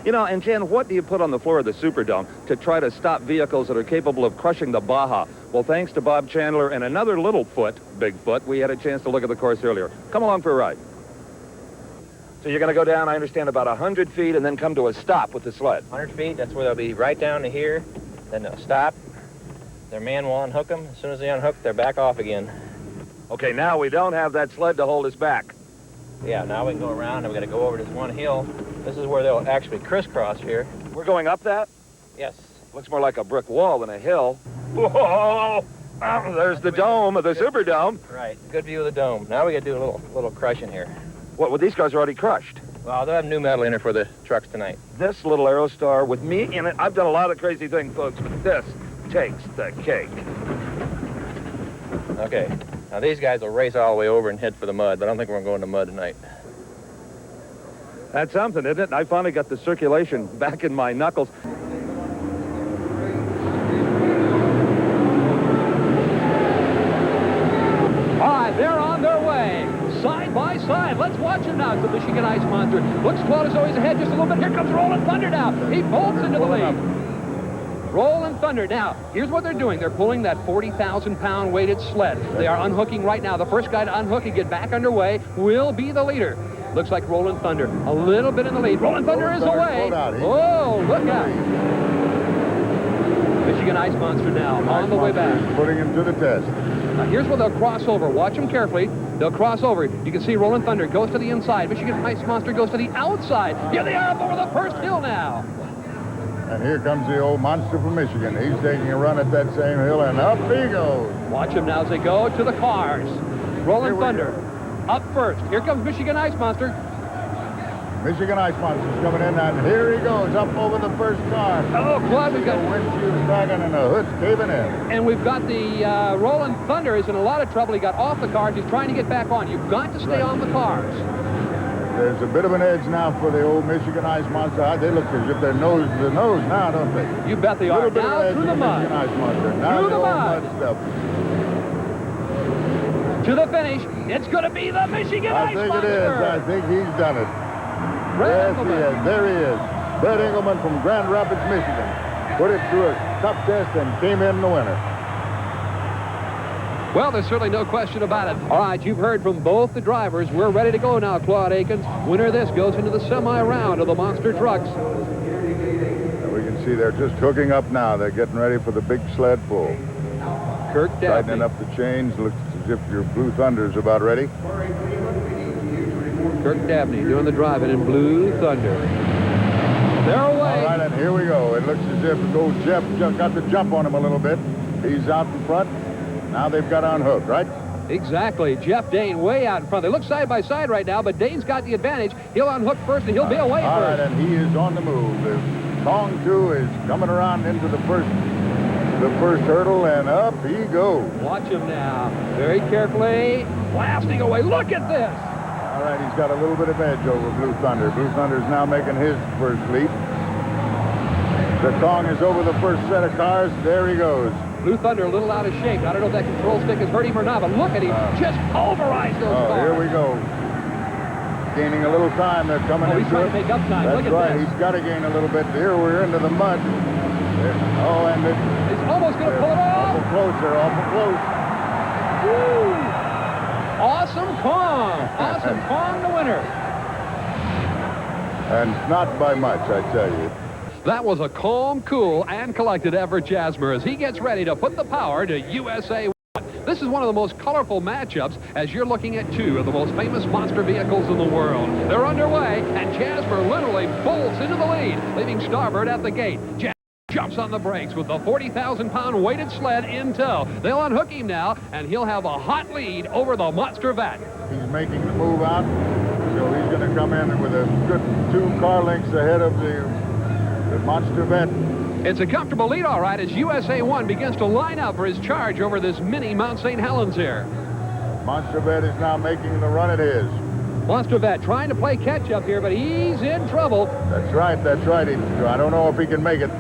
You know, and Jen, what do you put on the floor of the Superdome to try to stop vehicles that are capable of crushing the Baja? Well, thanks to Bob Chandler and another little foot, Bigfoot, we had a chance to look at the course earlier. Come along for a ride. So you're going to go down, I understand, about 100 feet and then come to a stop with the sled. 100 feet, that's where they'll be right down to here. Then they'll stop. Their man will unhook them. As soon as they unhook, they're back off again. Okay, now we don't have that sled to hold us back. Yeah, now we can go around and we got to go over this one hill. This is where they'll actually crisscross here. We're going up that? Yes. Looks more like a brick wall than a hill. Whoa! Oh, there's the dome of the Superdome. Right, good view of the dome. Now we got to do a little crushing here. What, well, these cars are already crushed. Well, they'll have new metal in it for the trucks tonight. This little Aerostar with me in it, I've done a lot of crazy things, folks, but this takes the cake. Okay, now these guys will race all the way over and head for the mud, but I don't think we're going to go in the mud tonight. That's something, isn't it? I finally got the circulation back in my knuckles. All right, they're on their way, side by side. Let's watch him now. It's the Michigan Ice Monster. Looks close as though he's ahead just a little bit. Here comes Rolling Thunder now. He bolts into the lead. Rolling Thunder. Now, here's what they're doing. They're pulling that 40,000-pound weighted sled. They are unhooking right now. The first guy to unhook and get back underway will be the leader. Looks like Rolling Thunder a little bit in the lead. Rolling Thunder is away. Oh, look out. Michigan Ice Monster now on the way back. Putting him to the test. Now, here's where they'll cross over. Watch them carefully. They'll cross over. You can see Rolling Thunder goes to the inside. Michigan Ice Monster goes to the outside. Here they are up over the first hill now. And here comes the old monster from Michigan. He's taking a run at that same hill, and up he goes. Watch him now as they go to the cars. Rolling Thunder up first. Here comes Michigan Ice Monster. Michigan Ice Monster's coming in, and here he goes up over the first car. Oh, Claude, we've got the windshield sagging and the hood's caving in. And we've got the Rolling Thunder is in a lot of trouble. He got off the cars. He's trying to get back on. You've got to stay on the cars. There's a bit of an edge now for the old Michigan Ice Monster. They look as if they're nose to nose now, don't they? You bet they are. Now through the mud. Michigan Ice Monster. Now through the mud stuff. To the finish. It's going to be the Michigan Ice Monster. I think it is. I think he's done it. Yes, he is. There he is. Brett Engelman from Grand Rapids, Michigan. Put it through a tough test and came in the winner. Well, there's certainly no question about it. All right, you've heard from both the drivers. We're ready to go now, Claude Akins. Winner of this goes into the semi-round of the monster trucks. And we can see they're just hooking up now. They're getting ready for the big sled pull. Kirk Dabney. Tightening up the chains. Looks as if your Blue Thunder's about ready. Kirk Dabney doing the driving in Blue Thunder. They're away. All right, and here we go. It looks as if old Jeff got the jump on him a little bit. He's out in front. Now they've got to unhook, right? Exactly. Jeff Dane way out in front. They look side by side right now, but Dane's got the advantage. He'll unhook first, and he'll be away all first. Right, and he is on the move. The Kong 2 is coming around into the first hurdle, and up he goes. Watch him now. Very carefully. Blasting away. Look at this. All right, he's got a little bit of edge over Blue Thunder. Blue Thunder's now making his first leap. The Kong is over the first set of cars. There he goes. Blue Thunder a little out of shape. I don't know if that control stick has hurt him or not, but look at him. Just pulverized those cars. Here we go. Gaining a little time. They're coming into it. He's trying to make up time. That's look at right. this. He's got to gain a little bit. Here we're into the mud. Oh, and he's almost going to pull it off. Awful close. They're awful close. Woo! Awesome Kong. Awesome Kong, the winner. And not by much, I tell you. That was a calm, cool, and collected Everett Jasmer as he gets ready to put the power to USA 1. This is one of the most colorful matchups as you're looking at two of the most famous monster vehicles in the world. They're underway, and Jasper literally bolts into the lead, leaving Starbird at the gate. Jasper jumps on the brakes with the 40,000-pound weighted sled in tow. They'll unhook him now, and he'll have a hot lead over the Monster Vet. He's making the move out, so he's going to come in with a good 2 car lengths ahead of the Monster Vet. It's a comfortable lead, all right, as USA 1 begins to line up for his charge over this mini Mount St. Helens here. Monster Vet is now making the run it is. Monster Vet trying to play catch-up here, but he's in trouble. That's right, that's right. I don't know if he can make it.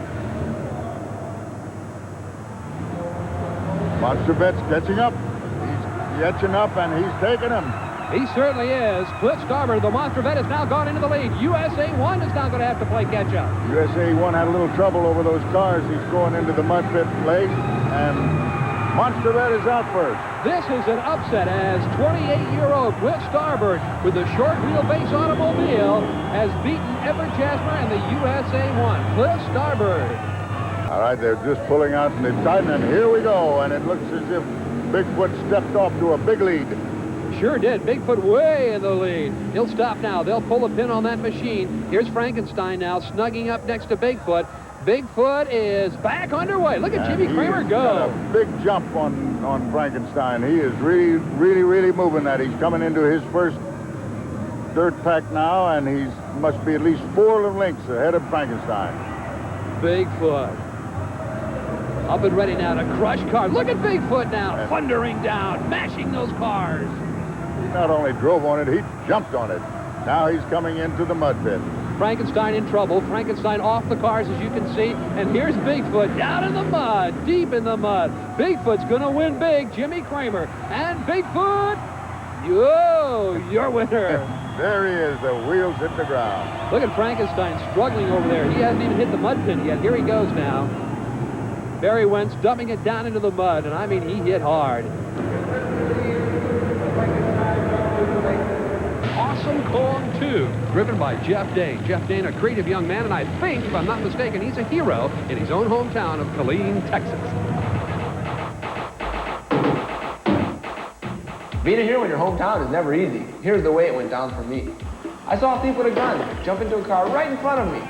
Monster Vet's catching up. He's catching up, and he's taking him. He certainly is. Cliff Starboard, the monster vet, has now gone into the lead. USA 1 is now going to have to play catch-up. USA 1 had a little trouble over those cars. He's going into the mud pit late, and Monster Vet is out first. This is an upset as 28-year-old Cliff Starboard with the short wheelbase automobile has beaten Everett Jasper and the USA 1. Cliff Starboard. All right, they're just pulling out and they're tighten, and here we go, and it looks as if Bigfoot stepped off to a big lead. Sure did. Bigfoot way in the lead. He'll stop now. They'll pull a pin on that machine. Here's Frankenstein now snugging up next to Bigfoot. Bigfoot is back underway. Look at Jimmy Kramer go. Got a big jump on Frankenstein. He is really moving that. He's coming into his first dirt pack now, and he must be at least 4 lengths ahead of Frankenstein. Bigfoot. Up and ready now to crush cars. Look at Bigfoot now, thundering down, mashing those cars. He not only drove on it, he jumped on it. Now he's coming into the mud pit. Frankenstein in trouble. Frankenstein off the cars, as you can see. And here's Bigfoot down in the mud, deep in the mud. Bigfoot's going to win big. Jimmy Kramer. And Bigfoot, yo, your winner. There he is. The wheels hit the ground. Look at Frankenstein struggling over there. He hasn't even hit the mud pit yet. Here he goes now. Barry Wentz dumping it down into the mud, and I mean, he hit hard. Awesome Kong 2, driven by Jeff Dane. Jeff Dane, a creative young man, and I think, if I'm not mistaken, he's a hero in his own hometown of Killeen, Texas. Being a hero in your hometown is never easy. Here's the way it went down for me. I saw a thief with a gun jump into a car right in front of me.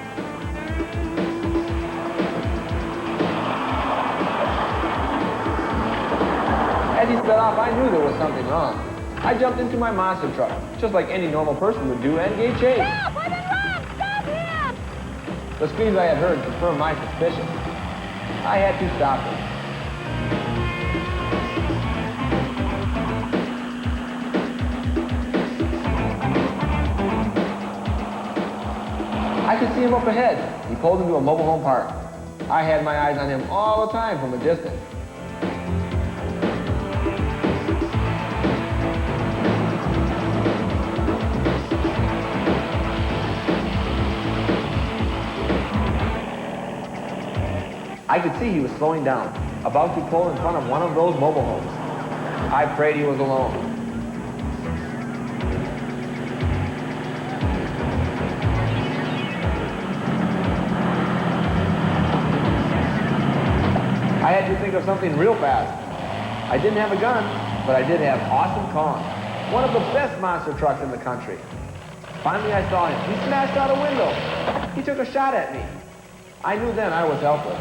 As he sped off, I knew there was something wrong. I jumped into my monster truck, just like any normal person would do, and gave chase. Stop! I'm in wrong! Stop him! The screams I had heard confirmed my suspicion. I had to stop him. I could see him up ahead. He pulled into a mobile home park. I had my eyes on him all the time from a distance. I could see he was slowing down, about to pull in front of one of those mobile homes. I prayed he was alone. I had to think of something real fast. I didn't have a gun, but I did have Awesome Kong, one of the best monster trucks in the country. Finally, I saw him. He smashed out a window. He took a shot at me. I knew then I was helpless.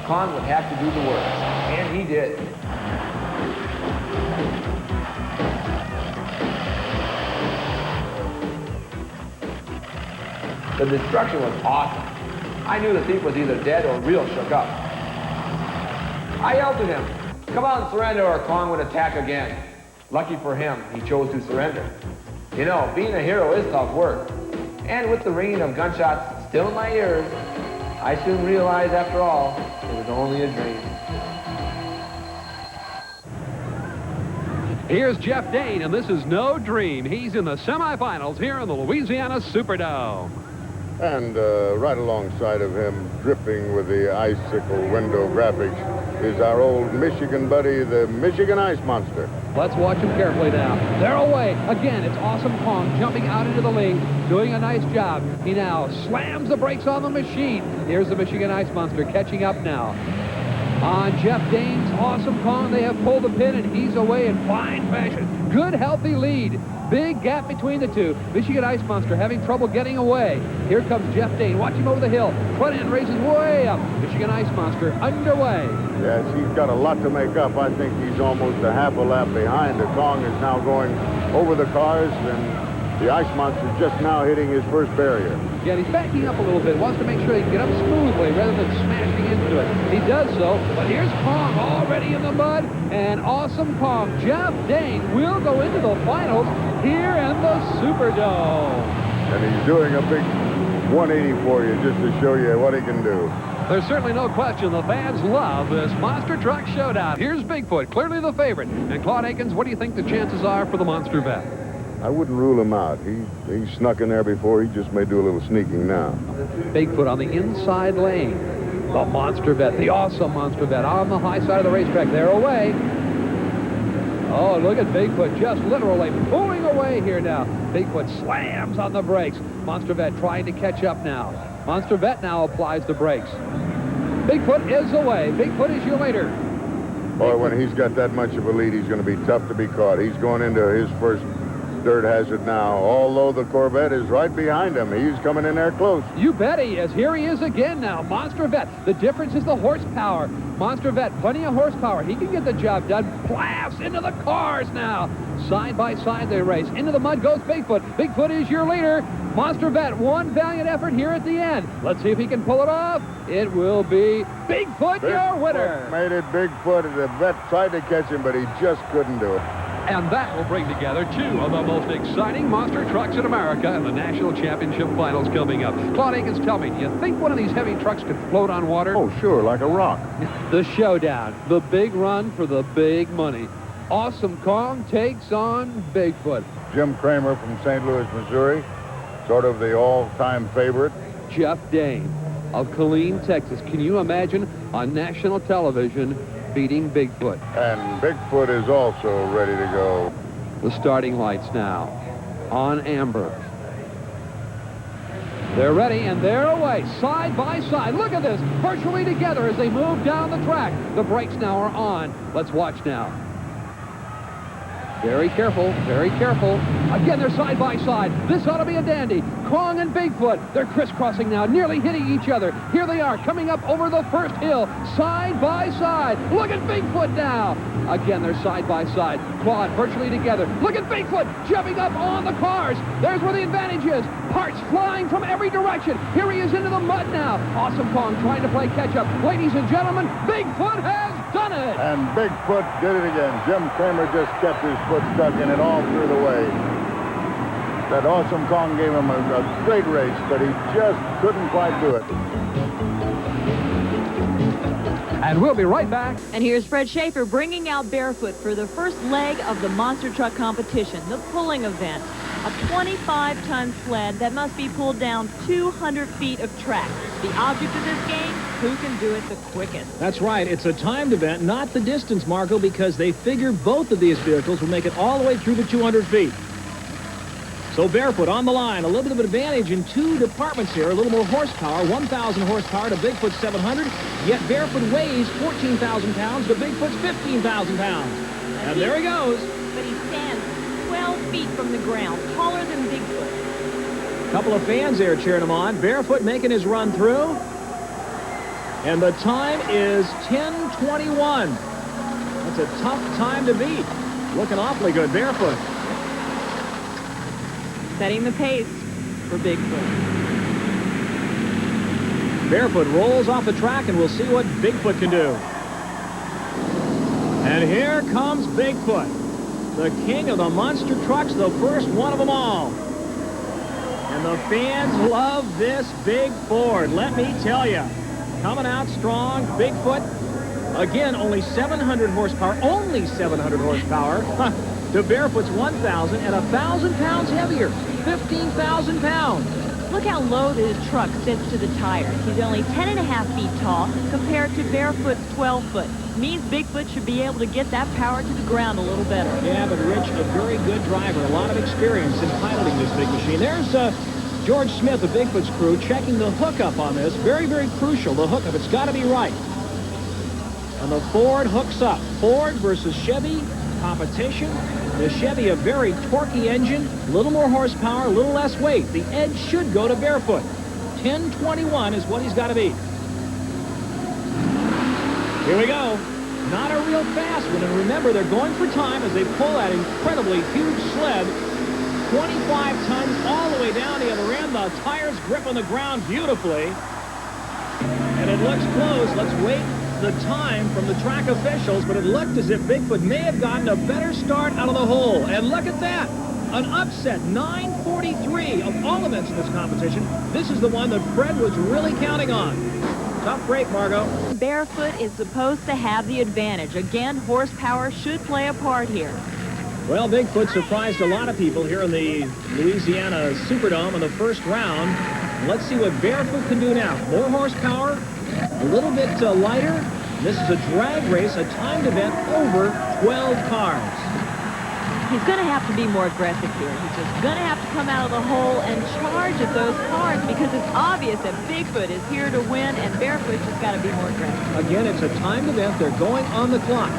Kong would have to do the work, and he did. The destruction was awesome. I knew the thief was either dead or real shook up. I yelled to him, "Come on, surrender, or Kong would attack again." Lucky for him, he chose to surrender. You know, being a hero is tough work. And with the ringing of gunshots still in my ears, I soon realized, after all, it was only a dream. Here's Jeff Dane, and this is no dream. He's in the semifinals here in the Louisiana Superdome. And right alongside of him, dripping with the icicle window graphics, is our old Michigan buddy, the Michigan Ice Monster. Let's watch him carefully now. They're away. Again, it's Awesome Kong jumping out into the lead, doing a nice job. He now slams the brakes on the machine. Here's the Michigan Ice Monster catching up now. On Jeff Dane's Awesome Kong, they have pulled the pin, and he's away in fine fashion. Good, healthy lead. Big gap between the two. Michigan Ice Monster having trouble getting away. Here comes Jeff Dane. Watch him over the hill. Front end races way up. Michigan Ice Monster underway. Yes, he's got a lot to make up. I think he's almost a half a lap behind. The Kong is now going over the cars, and the Ice Monster is just now hitting his first barrier. Yeah, he's backing up a little bit. Wants to make sure he can get up smoothly rather than smashing into it. He does so, but here's Kong already in the mud, and Awesome Kong, Jeff Dane, will go into the finals here in the Superdome. And he's doing a big 180 for you just to show you what he can do. There's certainly no question the fans love this monster truck showdown. Here's Bigfoot, clearly the favorite. And Claude Akins, what do you think the chances are for the monster vet? I wouldn't rule him out. He snuck in there before. He just may do a little sneaking now. Bigfoot on the inside lane. The monster vet, the awesome monster vet on the high side of the racetrack. They're away. Oh, look at Bigfoot just literally pulling away here now. Bigfoot slams on the brakes. Monster vet trying to catch up now. Monster vet now applies the brakes. Bigfoot is away. Bigfoot is your leader. Boy, when he's got that much of a lead, he's going to be tough to be caught. He's going into his first dirt hazard now, although the Corvette is right behind him. He's coming in there close. You bet he is. Here he is again now. Monster vet. The difference is the horsepower. Monster vet, plenty of horsepower. He can get the job done. Blasts into the cars now. Side by side they race. Into the mud goes Bigfoot. Bigfoot is your leader. Monster vet, one valiant effort here at the end. Let's see if he can pull it off. It will be Bigfoot, your winner. Made it. Bigfoot. The vet tried to catch him, but he just couldn't do it. And that will bring together two of the most exciting monster trucks in America in the National Championship Finals coming up. Claude Akins, tell me, do you think one of these heavy trucks could float on water? Oh, sure, like a rock. The showdown, the big run for the big money. Awesome Kong takes on Bigfoot. Jim Kramer from St. Louis, Missouri, sort of the all-time favorite. Jeff Dane of Killeen, Texas. Can you imagine on national television beating Bigfoot? And Bigfoot is also ready to go. The starting lights now on amber. They're ready and they're away, side by side. Look at this, virtually together as they move down the track. The brakes now are on. Let's watch now. Very careful, very careful. Again, they're side by side. This ought to be a dandy. Kong and Bigfoot, they're crisscrossing now, nearly hitting each other. Here they are, coming up over the first hill, side by side. Look at Bigfoot now. Again, they're side by side. Claude virtually together. Look at Bigfoot jumping up on the cars. There's where the advantage is. Parts flying from every direction. Here he is into the mud now. Awesome Kong trying to play catch-up. Ladies and gentlemen, Bigfoot has done it. And Bigfoot did it again. Jim Kramer just kept his foot stuck in it all through the way. That Awesome Kong gave him a great race, but he just couldn't quite do it. And we'll be right back. And here's Fred Schaefer bringing out Barefoot for the first leg of the monster truck competition, the pulling event. A 25-ton sled that must be pulled down 200 feet of track. The object of this game, who can do it the quickest. That's right. It's a timed event, not the distance, Marco, because they figure both of these vehicles will make it all the way through the 200 feet. So Barefoot on the line, a little bit of an advantage in two departments here, a little more horsepower, 1,000 horsepower to Bigfoot's 700, yet Barefoot weighs 14,000 pounds to Bigfoot's 15,000 pounds. And there he goes. But he stands 12 feet from the ground, taller than Bigfoot. A couple of fans there cheering him on. Barefoot making his run through. And the time is 10:21. That's a tough time to beat. Looking awfully good, Barefoot. Setting the pace for Bigfoot. Barefoot rolls off the track, and we'll see what Bigfoot can do. And here comes Bigfoot, the king of the monster trucks, the first one of them all. And the fans love this big Ford, let me tell you. Coming out strong, Bigfoot. Again, only 700 horsepower, only 700 horsepower to Barefoot's 1,000 and 1,000 pounds heavier, 15,000 pounds. Look how low the truck sits to the tires. He's only 10.5 feet tall compared to Barefoot's 12 foot. Means Bigfoot should be able to get that power to the ground a little better. Yeah, but Rich, a very good driver, a lot of experience in piloting this big machine. There's George Smith of Bigfoot's crew checking the hookup on this. Very, very crucial, the hookup. It's got to be right. And the Ford hooks up. Ford versus Chevy competition. The Chevy, a very torquey engine, a little more horsepower, a little less weight. The edge should go to Barefoot. 10:21 is what he's got to be. Here we go. Not a real fast one. And remember, they're going for time as they pull that incredibly huge sled. 25 tons all the way down the other end. The tires grip on the ground beautifully. And it looks close. Let's wait the time from the track officials, but it looked as if Bigfoot may have gotten a better start out of the hole. And look at that. An upset, 9:43 of all events in this competition. This is the one that Fred was really counting on. Tough break, Margot. Barefoot is supposed to have the advantage. Again, horsepower should play a part here. Well, Bigfoot surprised a lot of people here in the Louisiana Superdome in the first round. Let's see what Barefoot can do now. More horsepower, a little bit lighter. This is a drag race, a timed event over 12 cars. He's going to have to be more aggressive here. He's just going to have to come out of the hole and charge at those cars because it's obvious that Bigfoot is here to win and Barefoot's just got to be more aggressive. Again, it's a timed event. They're going on the clock.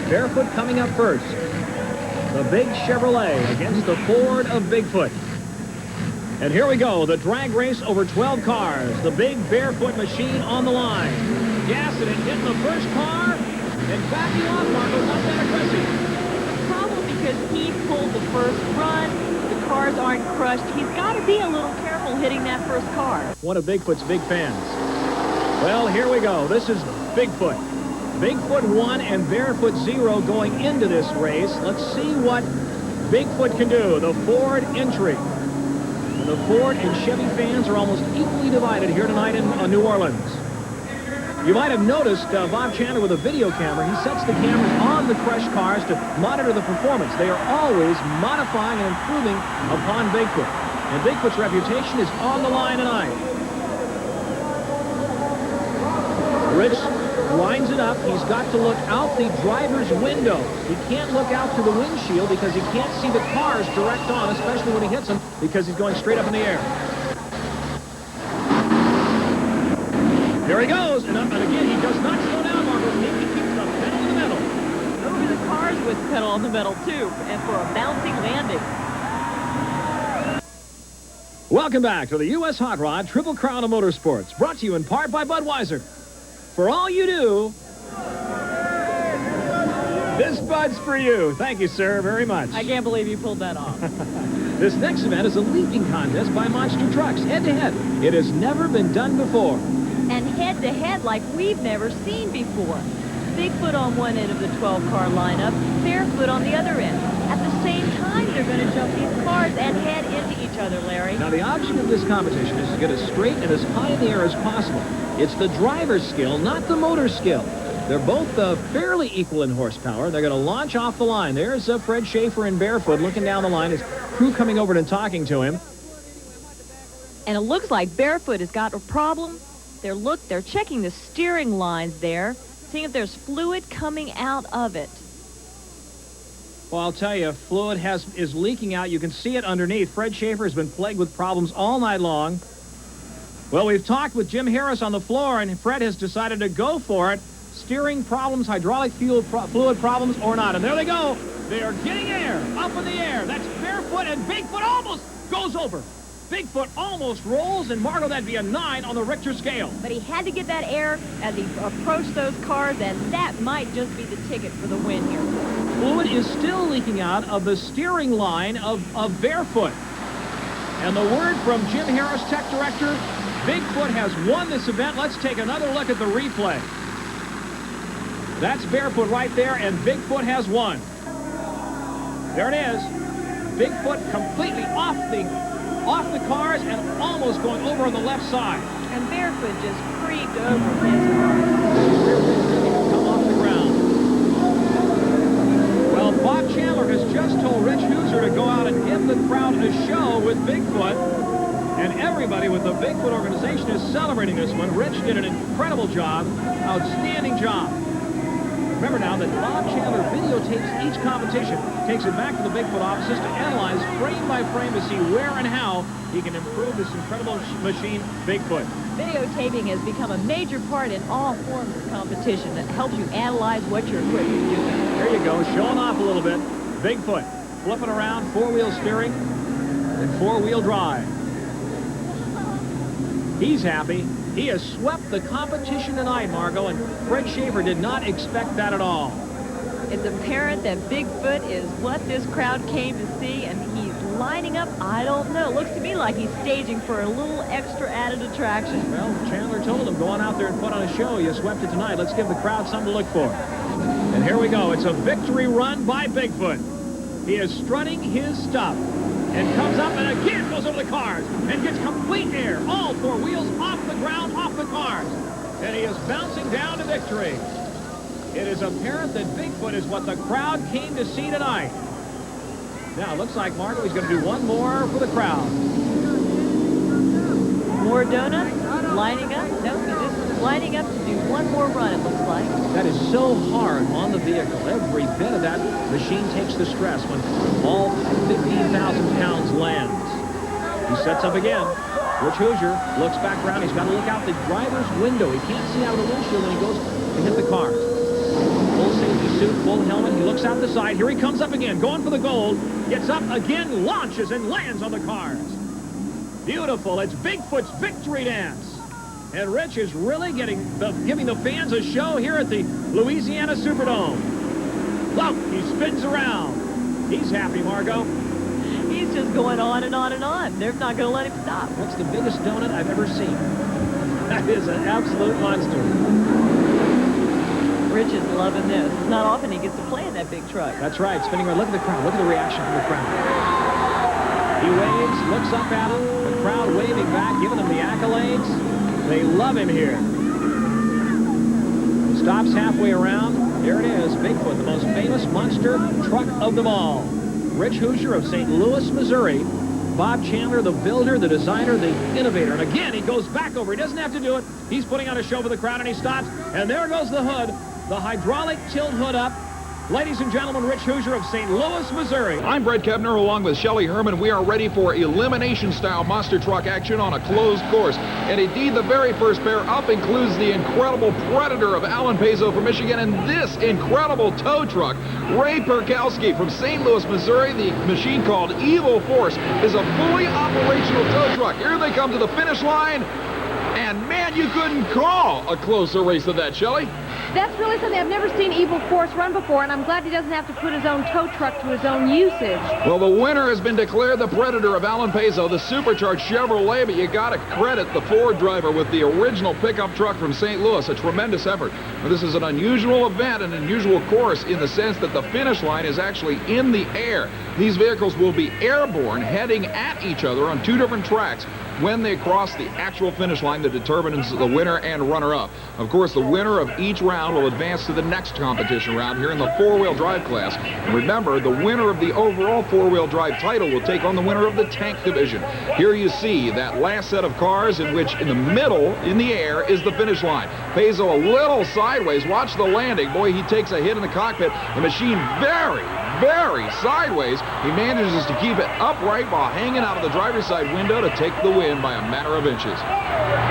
Barefoot coming up first. The big Chevrolet against the Ford of Bigfoot. And here we go, the drag race over 12 cars. The big Barefoot machine on the line. Gassing it, hitting the first car, and backing off, Marco, not that aggressive. Because he pulled the first run, the cars aren't crushed. He's got to be a little careful hitting that first car. One of Bigfoot's big fans. Well, here we go. This is Bigfoot. Bigfoot 1 and Barefoot 0 going into this race. Let's see what Bigfoot can do. The Ford entry. And the Ford and Chevy fans are almost equally divided here tonight in New Orleans. You might have noticed Bob Chandler with a video camera. He sets the cameras on the crushed cars to monitor the performance. They are always modifying and improving upon Bigfoot. And Bigfoot's reputation is on the line tonight. Rich lines it up. He's got to look out the driver's window. He can't look out through the windshield because he can't see the cars direct on, especially when he hits them, because he's going straight up in the air. There he goes, and again, he does not slow down, Margaret. He keeps the pedal in the metal. Over the cars with the pedal on the metal, too, and for a bouncing landing. Welcome back to the U.S. Hot Rod Triple Crown of Motorsports, brought to you in part by Budweiser. For all you do, this Bud's for you. Thank you, sir, very much. I can't believe you pulled that off. This next event is a leaping contest by Monster Trucks, head-to-head. It has never been done before. And head-to-head like we've never seen before. Bigfoot on one end of the 12-car lineup, Barefoot on the other end. At the same time, they're going to jump these cars and head into each other, Larry. Now, the object of this competition is to get as straight and as high in the air as possible. It's the driver's skill, not the motor skill. They're both fairly equal in horsepower. They're going to launch off the line. There's Fred Schaefer and Barefoot looking down the line. His crew coming over and talking to him. And it looks like Barefoot has got a problem. They're checking the steering lines there, seeing if there's fluid coming out of it. Well, I'll tell you, fluid is leaking out. You can see it underneath. Fred Schaefer has been plagued with problems all night long. Well, we've talked with Jim Harris on the floor, and Fred has decided to go for it. Steering problems, hydraulic fluid problems, or not. And there they go. They are getting air, up in the air. That's Barefoot, and Bigfoot almost goes over. Bigfoot almost rolls, and Margo, that'd be a 9 on the Richter scale. But he had to get that air as he approached those cars, and that might just be the ticket for the win here. Fluid is still leaking out of the steering line of Barefoot. And the word from Jim Harris, tech director, Bigfoot has won this event. Let's take another look at the replay. That's Barefoot right there, and Bigfoot has won. There it is. Bigfoot completely off the cars and almost going over on the left side. And Barefoot just creeped over his car. Come off the ground. Well, Bob Chandler has just told Rich Hooser to go out and give the crowd a show with Bigfoot. And everybody with the Bigfoot organization is celebrating this one. Rich did an incredible job, outstanding job. Remember now that Bob Chandler videotapes each competition, takes it back to the Bigfoot offices to analyze frame by frame to see where and how he can improve this incredible machine, Bigfoot. Videotaping has become a major part in all forms of competition that helps you analyze what your equipment is doing. There you go, showing off a little bit. Bigfoot, flipping around, four-wheel steering, and four-wheel drive. He's happy. He has swept the competition tonight, Margo, and Fred Schaefer did not expect that at all. It's apparent that Bigfoot is what this crowd came to see, and he's lining up. I don't know. Looks to me like he's staging for a little extra added attraction. Well, Chandler told him, go on out there and put on a show. You swept it tonight. Let's give the crowd something to look for. And here we go. It's a victory run by Bigfoot. He is strutting his stuff. And comes up and again goes over the cars and gets complete air. All four wheels off the ground, off the cars. And he is bouncing down to victory. It is apparent that Bigfoot is what the crowd came to see tonight. Now, it looks like Margo, he's going to do one more for the crowd. More donuts, lining up. No, he's just lining up to do one more run, it looks like. That is so hard on the vehicle. Every bit of that machine takes the stress when all 15,000 pounds lands. He sets up again. Rich Hoosier looks back around. He's got to look out the driver's window. He can't see out of the windshield when he goes to hit the car. Full safety suit, full helmet. He looks out the side. Here he comes up again, going for the gold. Gets up again, launches, and lands on the cars. Beautiful. It's Bigfoot's victory dance. And Rich is really giving the fans a show here at the Louisiana Superdome. Look, he spins around. He's happy, Margo. He's just going on and on and on. They're not going to let him stop. That's the biggest donut I've ever seen. That is an absolute monster. Rich is loving this. It's not often he gets to play in that big truck. That's right, spinning around. Look at the crowd. Look at the reaction from the crowd. He waves, looks up at him. The crowd waving back, giving him the accolades. They love him here. Stops halfway around. There it is, Bigfoot, the most famous monster truck of them all. Rich Hoosier of St. Louis, Missouri. Bob Chandler, the builder, the designer, the innovator. And again, he goes back over. He doesn't have to do it. He's putting on a show for the crowd, and he stops. And there goes the hood, the hydraulic tilt hood up. Ladies and gentlemen, Rich Hoosier of St. Louis, Missouri. I'm Brett Kebner along with Shelley Herman. We are ready for elimination-style monster truck action on a closed course. And indeed, the very first pair up includes the incredible Predator of Alan Paiso from Michigan and this incredible tow truck. Ray Perkowski from St. Louis, Missouri. The machine called Evil Force is a fully operational tow truck. Here they come to the finish line. And man, you couldn't call a closer race than that, Shelley. That's really something I've never seen Evil Force run before, and I'm glad he doesn't have to put his own tow truck to his own usage. Well, the winner has been declared the Predator of Alan Paiso, the supercharged Chevrolet, but you got to credit the Ford driver with the original pickup truck from St. Louis. A tremendous effort. Now, this is an unusual event, an unusual course in the sense that the finish line is actually in the air. These vehicles will be airborne, heading at each other on two different tracks. When they cross the actual finish line that determines the winner and runner-up. Of course, the winner of each round will advance to the next competition round here in the four-wheel drive class. And remember, the winner of the overall four-wheel drive title will take on the winner of the tank division. Here you see that last set of cars in which in the middle, in the air, is the finish line. Paiso a little sideways. Watch the landing. Boy, he takes a hit in the cockpit. The machine very sideways. He manages to keep it upright while hanging out of the driver's side window to take the win by a matter of inches.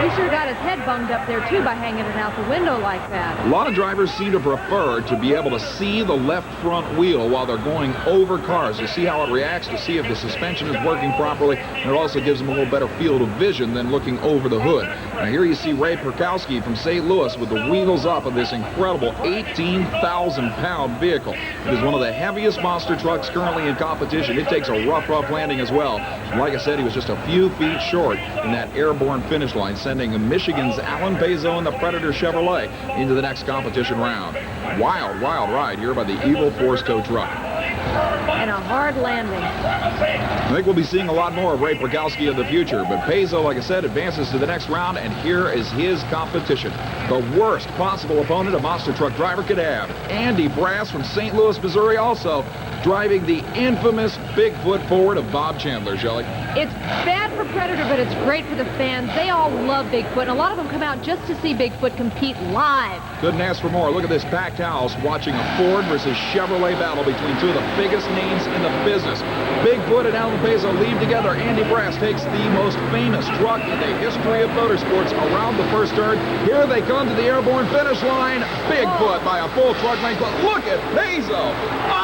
He sure got his head bunged up there, too, by hanging it out the window like that. A lot of drivers seem to prefer to be able to see the left front wheel while they're going over cars, to see how it reacts, to see if the suspension is working properly, and it also gives them a little better field of vision than looking over the hood. Now here you see Ray Perkowski from St. Louis with the wheels up of this incredible 18,000-pound vehicle. It is one of the heaviest monster trucks currently in competition. It takes a rough landing as well. And like I said, he was just a few feet short in that airborne finish line, sending Michigan's Alan Paiso and the Predator Chevrolet into the next competition round. Wild ride here by the Evil Force tow truck. And a hard landing. I think we'll be seeing a lot more of Ray Perkowski in the future, but Paiso, like I said, advances to the next round, and here is his competition. The worst possible opponent a monster truck driver could have. Andy Brass from St. Louis, Missouri, also driving the infamous Bigfoot Ford of Bob Chandler, Shelley. It's bad for Predator, but it's great for the fans. They all love Bigfoot, and a lot of them come out just to see Bigfoot compete live. Couldn't ask for more. Look at this packed house watching a Ford versus Chevrolet battle between two of the biggest names in the business. Bigfoot and Alan Paiso lead together. Andy Brass takes the most famous truck in the history of motorsports around the first turn. Here they come to the airborne finish line. Bigfoot by a full truck length. But look at Paiso.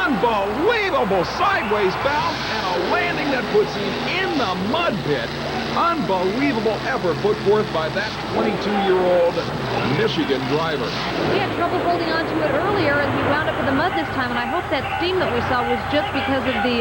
Unbelievable sideways bounce and a landing that puts him in the mud pit. Unbelievable effort put forth by that 22-year-old Michigan driver. He had trouble holding on to it earlier, and he wound up in the mud this time, and I hope that steam that we saw was just because of the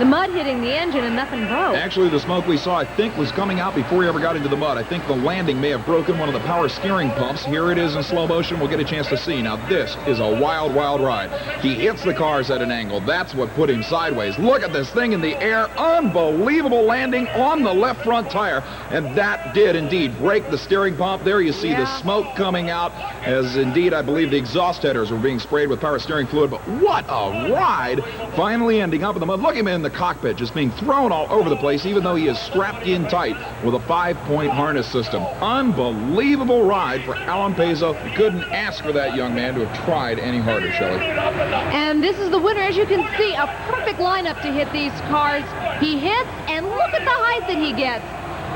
the mud hitting the engine and nothing broke. Actually, the smoke we saw, I think, was coming out before he ever got into the mud. I think the landing may have broken one of the power steering pumps. Here it is in slow motion. We'll get a chance to see. Now, this is a wild, wild ride. He hits the cars at an angle. That's what put him sideways. Look at this thing in the air. Unbelievable landing on the left front tire. And that did indeed break the steering pump. There you see the smoke coming out, as indeed I believe the exhaust headers were being sprayed with power steering fluid. But what a ride! Finally ending up in the mud. Look at him in the cockpit, just being thrown all over the place, even though he is strapped in tight with a 5-point harness system. Unbelievable ride for Alan Paiso. You couldn't ask for that young man to have tried any harder, Shelley. And this is the winner. As you can see, a perfect lineup to hit these cars. He hits, and look at the height that he gets.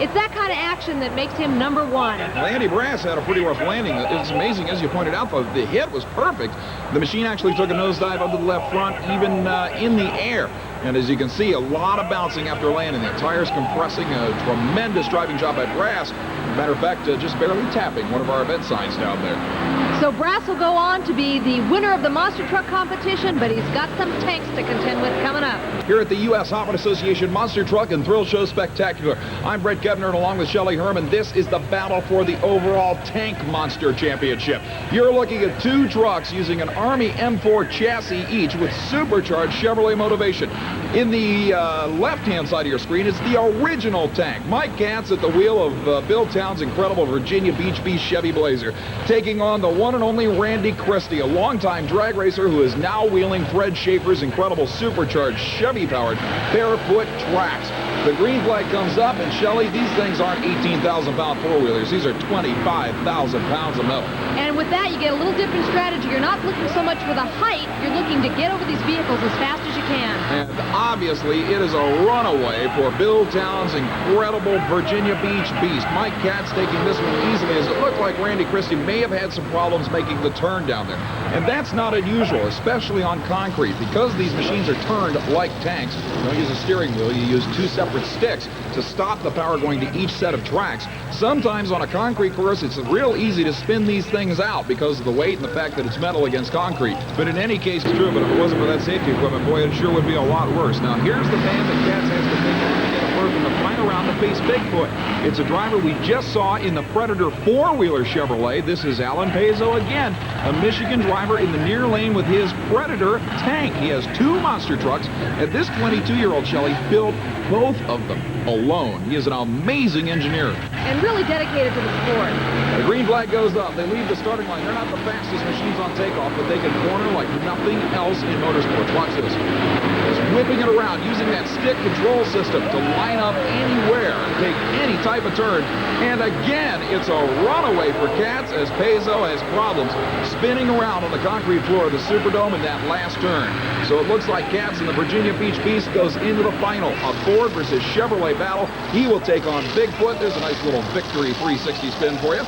It's that kind of action that makes him number 1. Well, Andy Brass had a pretty rough landing. It's amazing, as you pointed out, though, the hit was perfect. The machine actually took a nosedive up to the left front, even in the air. And as you can see, a lot of bouncing after landing. The tires compressing. A tremendous driving job by Brass. Matter of fact, just barely tapping one of our event signs down there. So Brass will go on to be the winner of the monster truck competition, but he's got some tanks to contend with coming up. Here at the U.S. Hoffman Association Monster Truck and Thrill Show Spectacular, I'm Brett Kevner, and along with Shelley Herman, this is the battle for the overall Tank Monster Championship. You're looking at 2 trucks using an Army M4 chassis each with supercharged Chevrolet motivation. In the left-hand side of your screen, it's the original tank. Mike Katz at the wheel of Bill Towns' incredible Virginia Beach Beast Chevy Blazer, taking on the one and only Randy Christie, a longtime drag racer who is now wheeling Fred Schaefer's incredible supercharged Chevy-powered barefoot tracks. The green flag comes up, and Shelley, these things aren't 18,000-pound four-wheelers. These are 25,000 pounds of metal. And with that, you get a little different strategy. You're not looking so much for the height. You're looking to get over these vehicles as fast as you can. And obviously, it is a runaway for Bill Towns' incredible Virginia Beach Beast. Mike Katz taking this one easily, as it looked like Randy Christie may have had some problems making the turn down there. And that's not unusual, especially on concrete. Because these machines are turned like tanks, you don't use a steering wheel, you use 2 separate sticks to stop the power going to each set of tracks. Sometimes on a concrete course, it's real easy to spin these things out because of the weight and the fact that it's metal against concrete. But in any case, it's true. But if it wasn't for that safety equipment, boy, it sure would be a lot worse. Now, here's the band that Katz has to take on to get a berth in the final round to face Bigfoot. It's a driver we just saw in the Predator 4-wheeler Chevrolet. This is Alan Paiso again, a Michigan driver in the near lane with his Predator tank. He has 2 monster trucks, and this 22-year-old Shelley built both of them alone. He is an amazing engineer. And really dedicated to the sport. The green flag goes up. They leave the starting line. They're not the fastest machines on takeoff, but they can corner like nothing else in motorsports. Watch this. He's whipping it around, using that stick control system to line up anywhere and take any type of turn. And again, it's a runaway for Katz as Paiso has problems spinning around on the concrete floor of the Superdome in that last turn. So it looks like Katz and the Virginia Beach Beast goes into the final. A Ford versus Chevrolet battle. He will take on Bigfoot. There's a nice little victory 360 spin for you.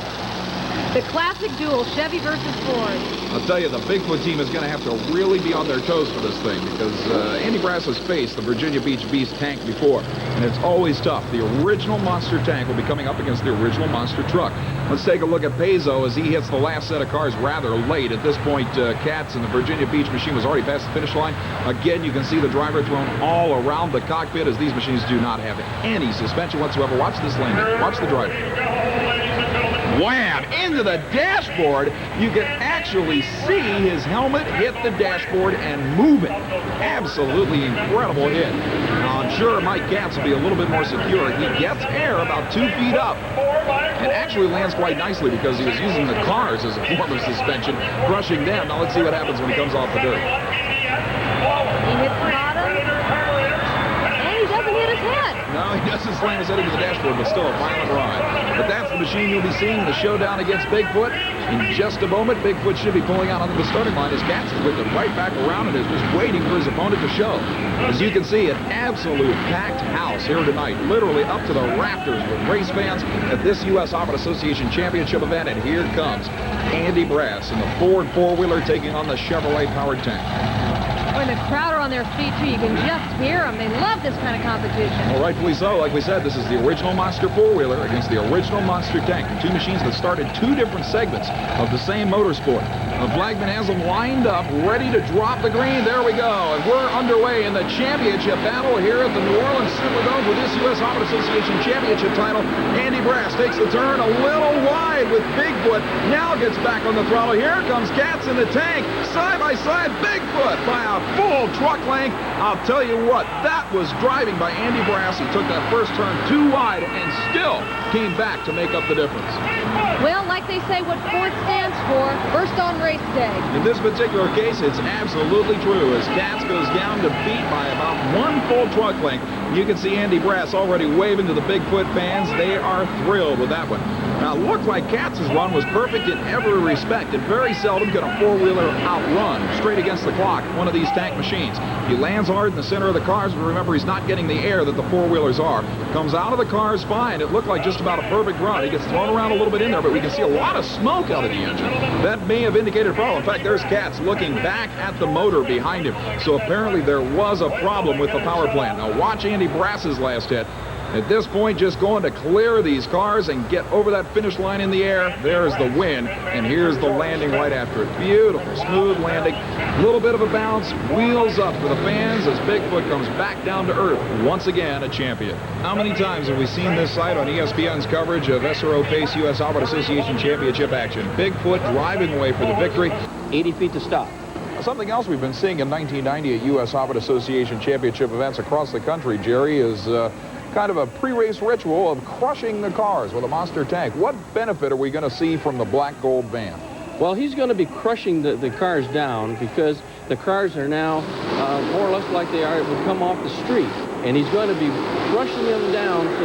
The classic duel, Chevy versus Ford. I'll tell you, the Bigfoot team is going to have to really be on their toes for this thing because Andy Brass has faced the Virginia Beach Beast tank before, and it's always tough. The original monster tank will be coming up against the original monster truck. Let's take a look at Paiso as he hits the last set of cars rather late. At this point, Katz and the Virginia Beach machine was already past the finish line. Again, you can see the driver thrown all around the cockpit as these machines do not have any suspension whatsoever. Watch this landing. Watch the driver. Wham! Into the dashboard. You can actually see his helmet hit the dashboard and move it. Absolutely incredible hit. Now, I'm sure Mike Katz will be a little bit more secure. He gets air about 2 feet up and actually lands quite nicely because he was using the cars as a form of suspension, crushing them. Now, let's see what happens when he comes off the dirt. He hits the bottom, and he doesn't hit his head. No, he doesn't slam his head into the dashboard, but still a violent ride. But that's the machine you'll be seeing in the showdown against Bigfoot. In just a moment, Bigfoot should be pulling out onto the starting line as Katz is whipping right back around and is just waiting for his opponent to show. As you can see, an absolute packed house here tonight, literally up to the rafters with race fans at this U.S. Hoffman Association Championship event. And here comes Andy Brass in the Ford 4-wheeler taking on the Chevrolet powered tank. Boy, the crowd are on their feet, too. You can just hear them. They love this kind of competition. Well, rightfully so. Like we said, this is the original Monster four-wheeler against the original Monster tank. Two machines that started two different segments of the same motorsport. The flagman has them lined up, ready to drop the green. There we go. And we're underway in the championship battle here at the New Orleans Superdome for this U.S.HRA Association championship title. Andy Brass takes the turn a little wide with Bigfoot. Now gets back on the throttle. Here comes Katz in the tank. Side by side, Bigfoot by a full truck length. I'll tell you what, that was driving by Andy Brass. He took that first turn too wide and still came back to make up the difference. Well, like they say, what Ford stands for, first on race day. In this particular case, it's absolutely true. As Katz goes down to beat by about one full truck length, you can see Andy Brass already waving to the Bigfoot fans. They are thrilled with that one. Now, it looked like Katz's run was perfect in every respect, and very seldom can a four-wheeler outrun straight against the clock one of these tank machines. He lands hard in the center of the cars, but remember, he's not getting the air that the four-wheelers are. Comes out of the cars fine. It looked like just about a perfect run. He gets thrown around a little bit in there, but we can see a lot of smoke out of the engine. That may have indicated a problem. In fact, there's Katz looking back at the motor behind him. So apparently there was a problem with the power plant. Now watch Andy Brass's last hit. At this point, just going to clear these cars and get over that finish line in the air. There's the win, and here's the landing right after it. Beautiful, smooth landing. A little bit of a bounce. Wheels up for the fans as Bigfoot comes back down to earth. Once again, a champion. How many times have we seen this sight on ESPN's coverage of SRO Pace U.S.HRA Association Championship action? Bigfoot driving away for the victory. 80 feet to stop. Something else we've been seeing in 1990 at U.S.HRA Association Championship events across the country, Jerry, is kind of a pre-race ritual of crushing the cars with a monster tank. What benefit are we going to see from the black gold van? Well, he's going to be crushing the cars down because the cars are now more or less like they are would come off the street. And he's going to be crushing them down so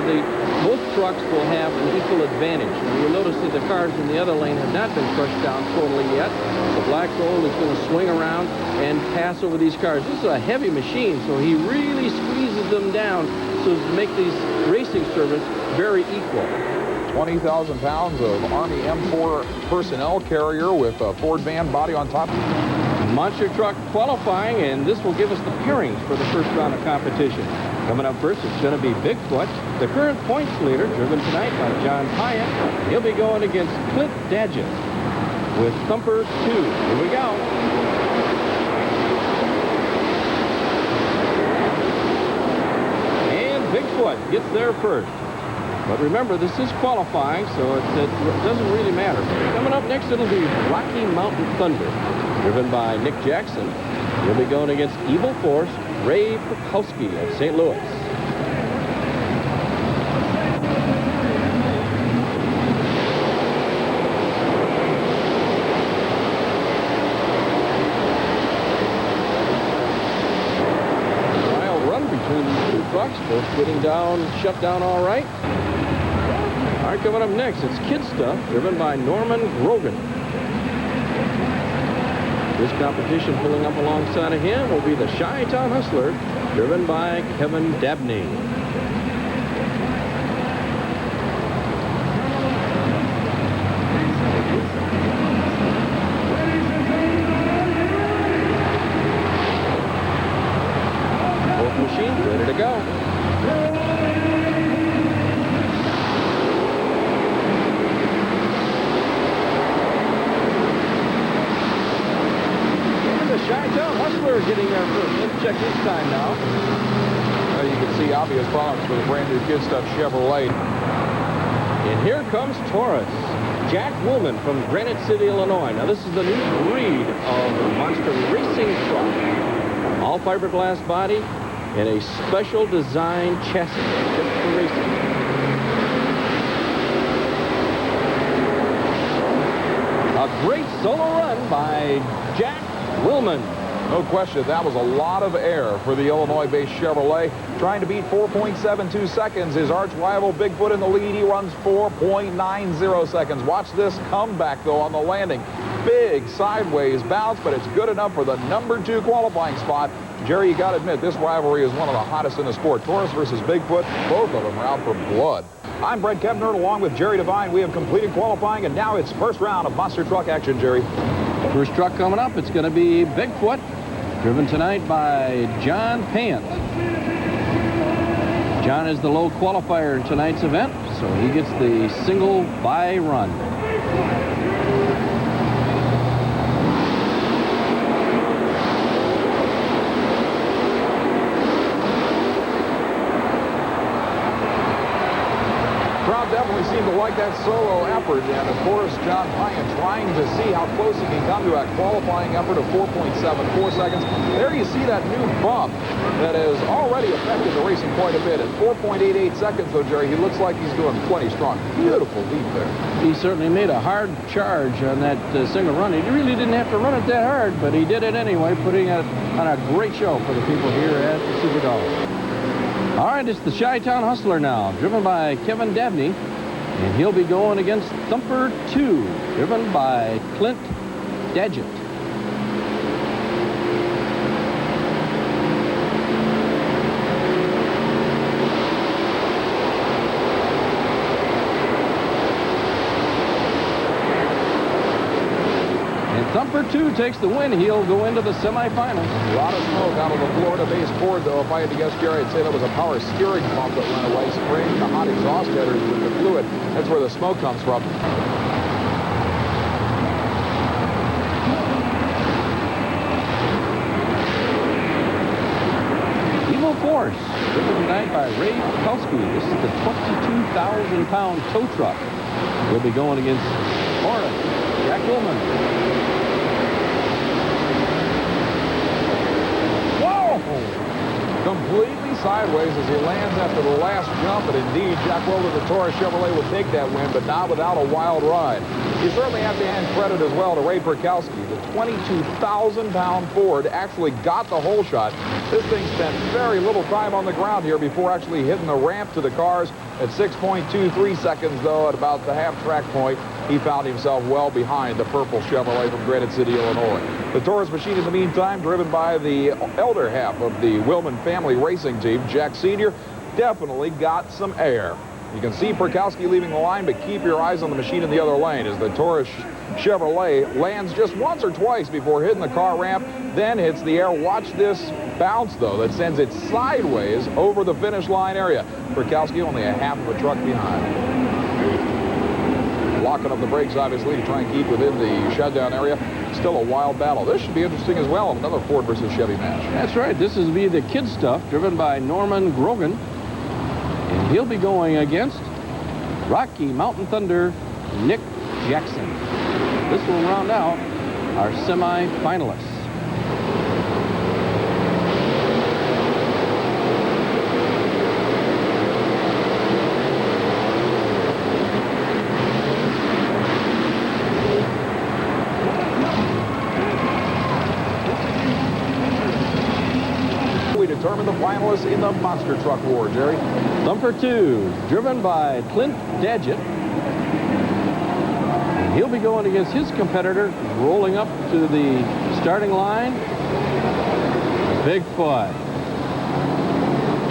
both trucks will have an equal advantage. Now, you'll notice that the cars in the other lane have not been crushed down totally yet. The black gold is going to swing around and pass over these cars. This is a heavy machine, so he really squeezes them down so as to make these racing service very equal. 20,000 pounds of Army M4 personnel carrier with a Ford van body on top. Monster truck qualifying, and this will give us the pairings for the first round of competition. Coming up first, it's going to be Bigfoot, the current points leader, driven tonight by John Pyatt. He'll be going against Clint Dadgett with Thumper 2. Here we go. And Bigfoot gets there first. But remember, this is qualifying, so it doesn't really matter. Coming up next, it'll be Rocky Mountain Thunder, driven by Nick Jackson. He'll be going against Evil Force, Ray Pukowski of St. Louis. Wild run between these two trucks, both getting down, shut down all right. All right, coming up next, it's Kid Stuff, driven by Norman Grogan. This competition pulling up alongside of him will be the Chi-Town Hustler, driven by Kevin Dabney. Both machines ready to go. Chi-Town Hustler getting there first. Let's check his time now. Well, you can see obvious problems with the brand new Kid Stuff Chevrolet. And here comes Taurus. Jack Woolman from Granite City, Illinois. Now, this is the new breed of monster racing truck. All fiberglass body and a special design chassis just for racing. A great solo run by Jack Woolman. No question, that was a lot of air for the Illinois-based Chevrolet. Trying to beat 4.72 seconds. His arch rival Bigfoot in the lead. He runs 4.90 seconds. Watch this comeback, though, on the landing. Big sideways bounce, but it's good enough for the #2 qualifying spot. Jerry, you got to admit, this rivalry is one of the hottest in the sport. Taurus versus Bigfoot, both of them are out for blood. I'm Brett Kevner, along with Jerry Devine. We have completed qualifying, and now it's first round of monster truck action, Jerry. First truck coming up, it's going to be Bigfoot. driven tonight by John Payant. John is the low qualifier in tonight's event, so he gets the single bye run. Crowd definitely seemed to like that solo effort, and of course John Payant trying to see how close he can come to a qualifying effort of 4.74 seconds. There you see that new bump that has already affected the racing quite a bit. At 4.88 seconds, though, Jerry, he looks like he's doing plenty strong. Beautiful lead there. He certainly made a hard charge on that single run. He really didn't have to run it that hard, but he did it anyway, putting it on a great show for the people here at the Superdome. All right, it's the Chi-Town Hustler now, driven by Kevin Dabney, and he'll be going against Thumper 2, driven by Clint Dadgett. Thumper 2 takes the win. He'll go into the semifinals. A lot of smoke out of the Florida-based Ford, though. If I had to guess, Jerry, I'd say that was a power steering pump that went away, spraying the hot exhaust headers with the fluid. That's where the smoke comes from. Evil Force, driven tonight by Ray Pelski. This is the 22,000-pound tow truck. He'll be going against Horace Jack Willman. Completely sideways as he lands after the last jump, and indeed Jack Wilder, the Taurus Chevrolet, would take that win, but not without a wild ride. You certainly have to hand credit as well to Ray Perkowski. The 22,000-pound Ford actually got the hole shot. This thing spent very little time on the ground here before actually hitting the ramp to the cars. At 6.23 seconds, though, at about the half-track point, he found himself well behind the purple Chevrolet from Granite City, Illinois. The Taurus machine, in the meantime, driven by the elder half of the Willman family racing team, Jack Sr., definitely got some air. You can see Perkowski leaving the line, but keep your eyes on the machine in the other lane as the Taurus Chevrolet lands just once or twice before hitting the car ramp, then hits the air. Watch this bounce, though, that sends it sideways over the finish line area. Perkowski only a half of a truck behind. Locking up the brakes, obviously, to try and keep within the shutdown area. Still a wild battle. This should be interesting as well. Another Ford versus Chevy match. That's right. This is be the kid stuff, driven by Norman Grogan. And he'll be going against Rocky Mountain Thunder Nick Jackson. This will round out our semi-finalists. We determine the finalists in the Monster Truck War, Jerry. Thumper 2, driven by Clint Dadgett. And he'll be going against his competitor, rolling up to the starting line, Bigfoot.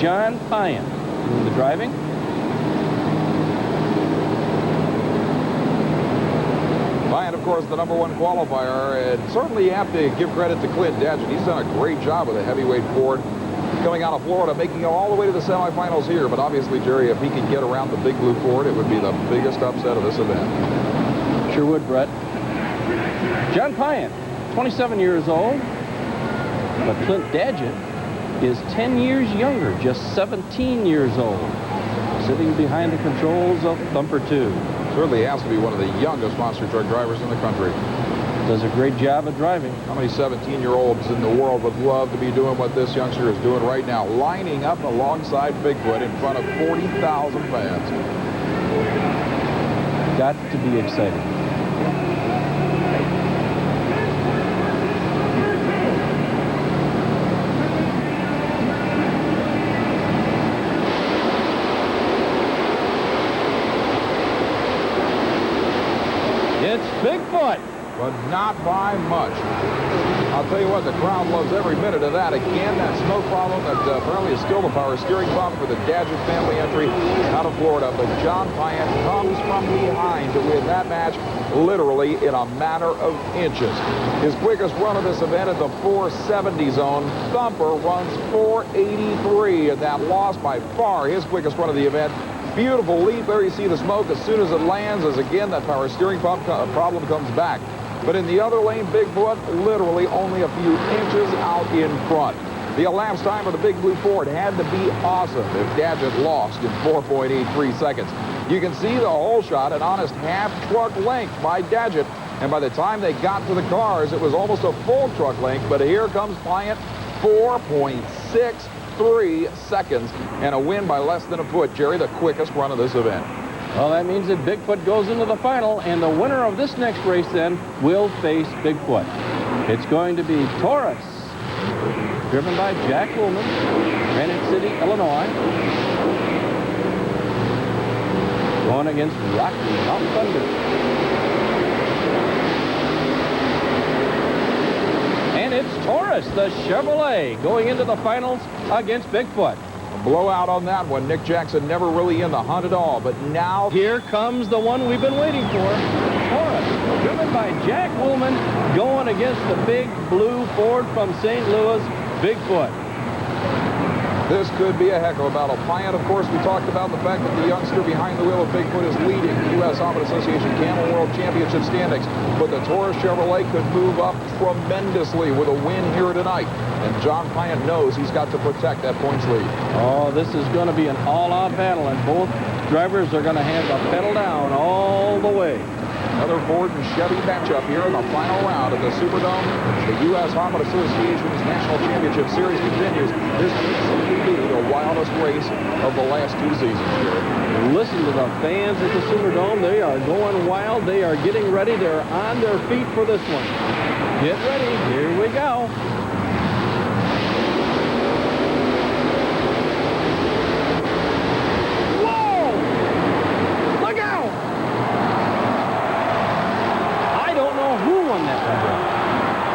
John Payant doing the driving. Payant, of course, the #1 qualifier, and certainly you have to give credit to Clint Dadgett. He's done a great job with a heavyweight Ford coming out of Florida, making it all the way to the semifinals here. But obviously, Jerry, if he could get around the big blue Ford, it would be the biggest upset of this event. Sure would, Brett. John Payant, 27 years old, but Clint Dadgett is 10 years younger, just 17 years old, sitting behind the controls of Thumper 2. Certainly has to be one of the youngest monster truck drivers in the country. Does a great job of driving. How many 17-year-olds in the world would love to be doing what this youngster is doing right now, lining up alongside Bigfoot in front of 40,000 fans? Got to be exciting. It's Bigfoot. But not by much. I'll tell you what, the crowd loves every minute of that. Again, that smoke problem that apparently is still the power steering pump for the Dadget family entry out of Florida. But John Pyatt comes from behind to win that match literally in a matter of inches. His quickest run of this event at the 470 zone. Thumper runs 483, and that loss by far his quickest run of the event. Beautiful leap there. You see the smoke as soon as it lands, as again that power steering pump problem comes back. But in the other lane, Bigfoot literally only a few inches out in front. The elapsed time of the Big Blue Ford had to be awesome if Dadget lost in 4.83 seconds. You can see the whole shot, an honest half-truck length by Dadget. And by the time they got to the cars, it was almost a full truck length. But here comes Pyatt, 4.63 seconds, and a win by less than a foot. Jerry, the quickest run of this event. Well, that means that Bigfoot goes into the final, and the winner of this next race then will face Bigfoot. It's going to be Taurus, driven by Jack Woolman, Granite City, Illinois, going against Rocky Mountain Thunder. And it's Taurus, the Chevrolet, going into the finals against Bigfoot. Blowout on that one. Nick Jackson never really in the hunt at all, but now here comes the one we've been waiting for. Taurus, driven by Jack Woolman, going against the Big Blue Ford from St. Louis, Bigfoot. This could be a heck of a battle. Pyatt, of course, we talked about the fact that the youngster behind the wheel of Bigfoot is leading the U.S. Hobbit Association Camel World Championship standings. But the Taurus Chevrolet could move up tremendously with a win here tonight. And John Pyatt knows he's got to protect that points lead. Oh, this is going to be an all-out battle, and both drivers are going to have the pedal down all the way. Another Ford and Chevy matchup here in the final round of the Superdome. The U.S. Hobbit Association's National Championship Series continues. This may simply be the wildest race of the last two seasons here. Listen to the fans at the Superdome. They are going wild. They are getting ready. They're on their feet for this one. Get ready. Here we go.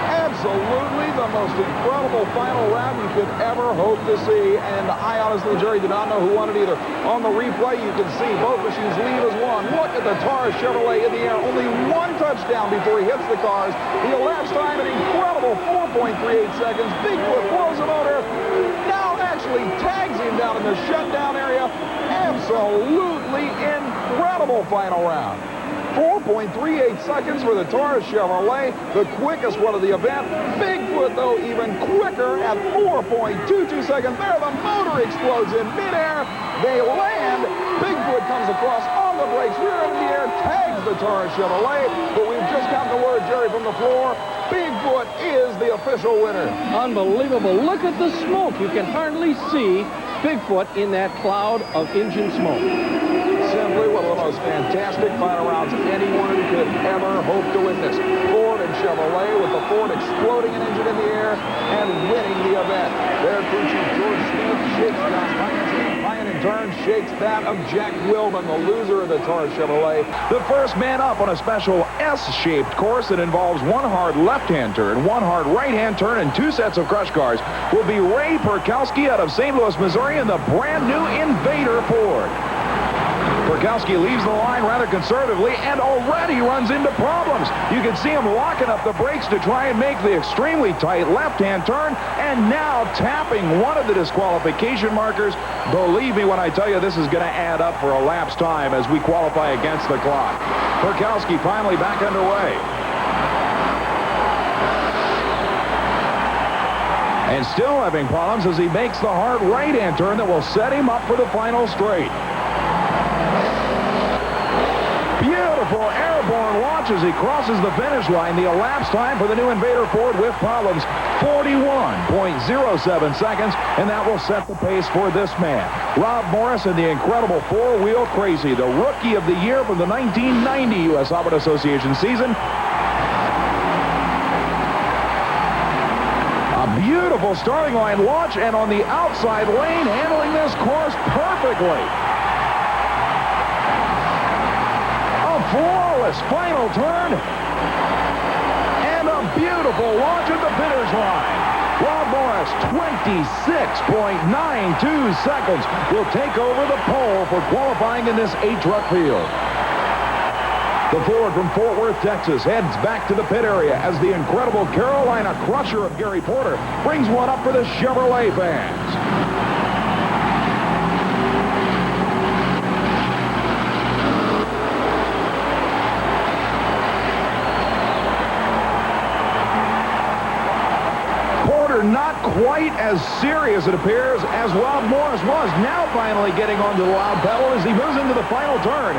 Absolutely the most incredible final round you could ever hope to see. And I honestly, Jerry, did not know who won it either. On the replay, you can see both machines lead as one. Look at the Taurus Chevrolet in the air. Only one touchdown before he hits the cars. The elapsed time, an incredible 4.38 seconds. Bigfoot blows him over. Now actually tags him down in the shutdown area. Absolutely incredible final round. 4.38 seconds for the Taurus Chevrolet, the quickest one of the event. Bigfoot, though, even quicker at 4.22 seconds. There, the motor explodes in midair. They land. Bigfoot comes across on the brakes, rear end in the air, tags the Taurus Chevrolet. But we've just gotten the word, Jerry, from the floor. Bigfoot is the official winner. Unbelievable. Look at the smoke. You can hardly see Bigfoot in that cloud of engine smoke. Simply one of the most fantastic final rounds anyone could ever hope to witness. Ford and Chevrolet, with the Ford exploding an engine in the air and winning the event. Their crew chief George Smith shakes John Pyatt's hand. Pyatt in turn shakes that of Jack Wilman, the loser of the Taurus Chevrolet. The first man up on a special S-shaped course that involves one hard left-hand turn, one hard right-hand turn, and two sets of crush cars will be Ray Perkowski out of St. Louis, Missouri, in the brand new Invader Ford. Perkowski leaves the line rather conservatively and already runs into problems. You can see him locking up the brakes to try and make the extremely tight left-hand turn, and now tapping one of the disqualification markers. Believe me when I tell you this is going to add up for elapsed time as we qualify against the clock. Perkowski finally back underway. And still having problems as he makes the hard right-hand turn that will set him up for the final straight. Beautiful airborne launch as he crosses the finish line. The elapsed time for the new Invader Ford with problems, 41.07 seconds, and that will set the pace for this man. Rob Morris in the incredible four-wheel Crazy, the Rookie of the Year from the 1990 U.S. Hobbit Association season. A beautiful starting line launch, and on the outside lane, handling this course perfectly. Flawless final turn, and a beautiful launch at the finish line. Rob Morris, 26.92 seconds, will take over the pole for qualifying in this 8-truck field. The Ford from Fort Worth, Texas, heads back to the pit area as the incredible Carolina Crusher of Gary Porter brings one up for the Chevrolet fans. Not quite as serious, it appears, as Rob Morris was. Now finally getting onto the loud pedal as he moves into the final turn.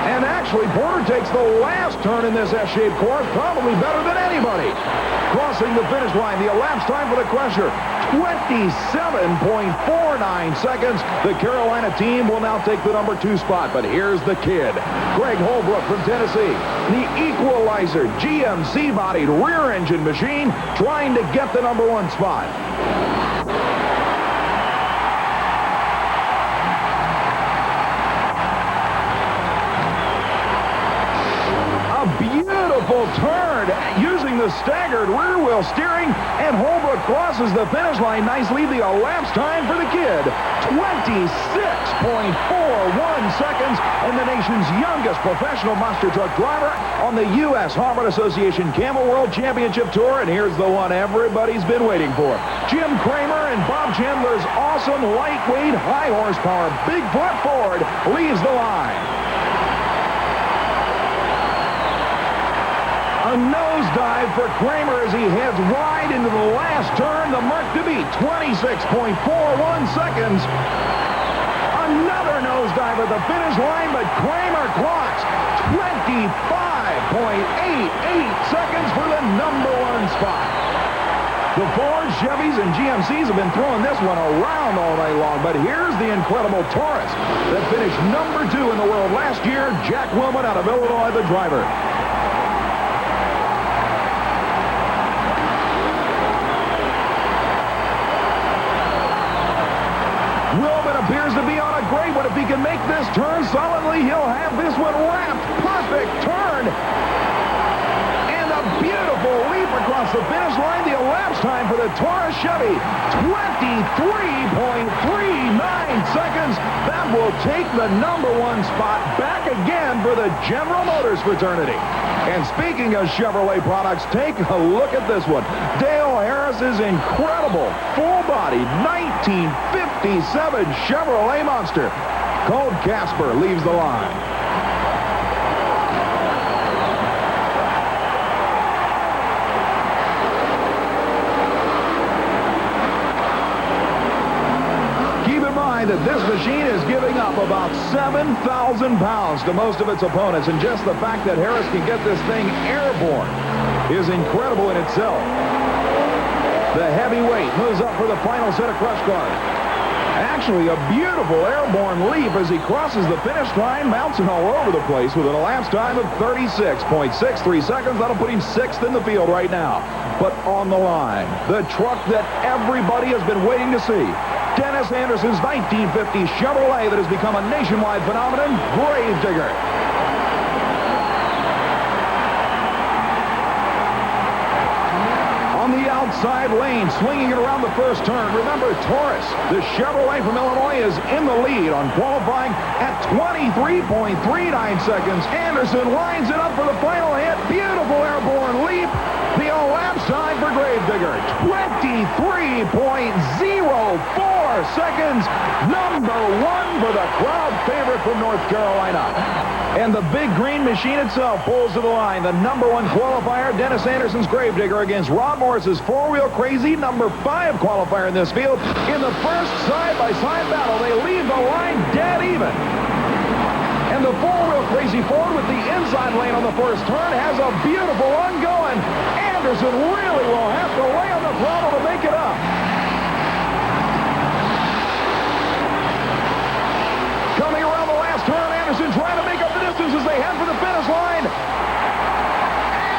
And actually, Porter takes the last turn in this S-shaped course probably better than anybody. Crossing the finish line, the elapsed time for the Crusher, 27.49 seconds. The Carolina team will now take the number 2 spot, but here's the kid, Greg Holbrook from Tennessee. The equalizer, GMC-bodied rear-engine machine trying to get the number 1 spot. A beautiful turn using the staggered rear wheel steering, and Holbrook crosses the finish line nicely. The elapsed time for the kid, 26.41 seconds, and the nation's youngest professional monster truck driver on the USHRA Association Camel World Championship Tour. And here's the one everybody's been waiting for. Jim Kramer and Bob Chandler's awesome lightweight, high horsepower Bigfoot Ford leaves the line. A nosedive for Kramer as he heads wide into the last turn. The mark to beat, 26.41 seconds. Another nosedive at the finish line, but Kramer clocks 25.88 seconds for the number 1 spot. The Fords, Chevys, and GMCs have been throwing this one around all night long, but here's the incredible Taurus that finished number 2 in the world last year. Jack Willman out of Illinois, the driver. Appears to be on a great one. If he can make this turn solidly, he'll have this one wrapped. Perfect turn. And a beautiful leap across the finish line. The elapsed time for the Taurus Chevy, 23.39 seconds. That will take the number 1 spot back again for the General Motors fraternity. And speaking of Chevrolet products, take a look at this one. Dale Harris's incredible full-body 1957 Chevrolet Monster. Cold Casper leaves the line. That this machine is giving up about 7,000 pounds to most of its opponents, and just the fact that Harris can get this thing airborne is incredible in itself. The heavyweight moves up for the final set of crush cars. Actually, a beautiful airborne leap as he crosses the finish line, bouncing all over the place with an elapsed time of 36.63 seconds. That'll put him 6th in the field right now. But on the line, the truck that everybody has been waiting to see. Dennis Anderson's 1950 Chevrolet that has become a nationwide phenomenon, Gravedigger. On the outside lane, swinging it around the first turn. Remember, Taurus, the Chevrolet from Illinois, is in the lead on qualifying at 23.39 seconds. Anderson lines it up for the final hit. Beautiful airborne leap. The elapsed time for Gravedigger, 23.04 seconds. Number 1 for the crowd favorite from North Carolina. And the big green machine itself pulls to the line. The number 1 qualifier, Dennis Anderson's Gravedigger, against Rob Morris's 4-wheel crazy number 5 qualifier in this field. In the first side-by-side battle, they leave the line dead even. And the 4-wheel crazy Ford with the inside lane on the first turn has a beautiful one going. Anderson really will have to lay on the throttle to make it up. Coming around the last turn, Anderson trying to make up the distance as they head for the finish line.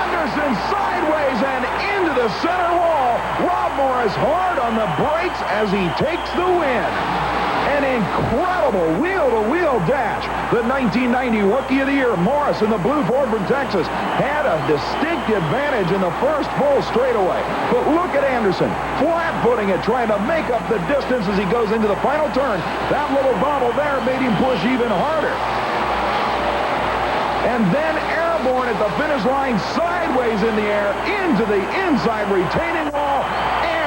Anderson sideways and into the center wall. Rob Morris hard on the brakes as he takes the win. An incredible wheel-to-wheel dash. The 1990 Rookie of the Year, Morris, in the blue Ford from Texas, had a distinct advantage in the first full straightaway. But look at Anderson, flat-footing it, trying to make up the distance as he goes into the final turn. That little bobble there made him push even harder. And then airborne at the finish line, sideways in the air, into the inside retaining wall.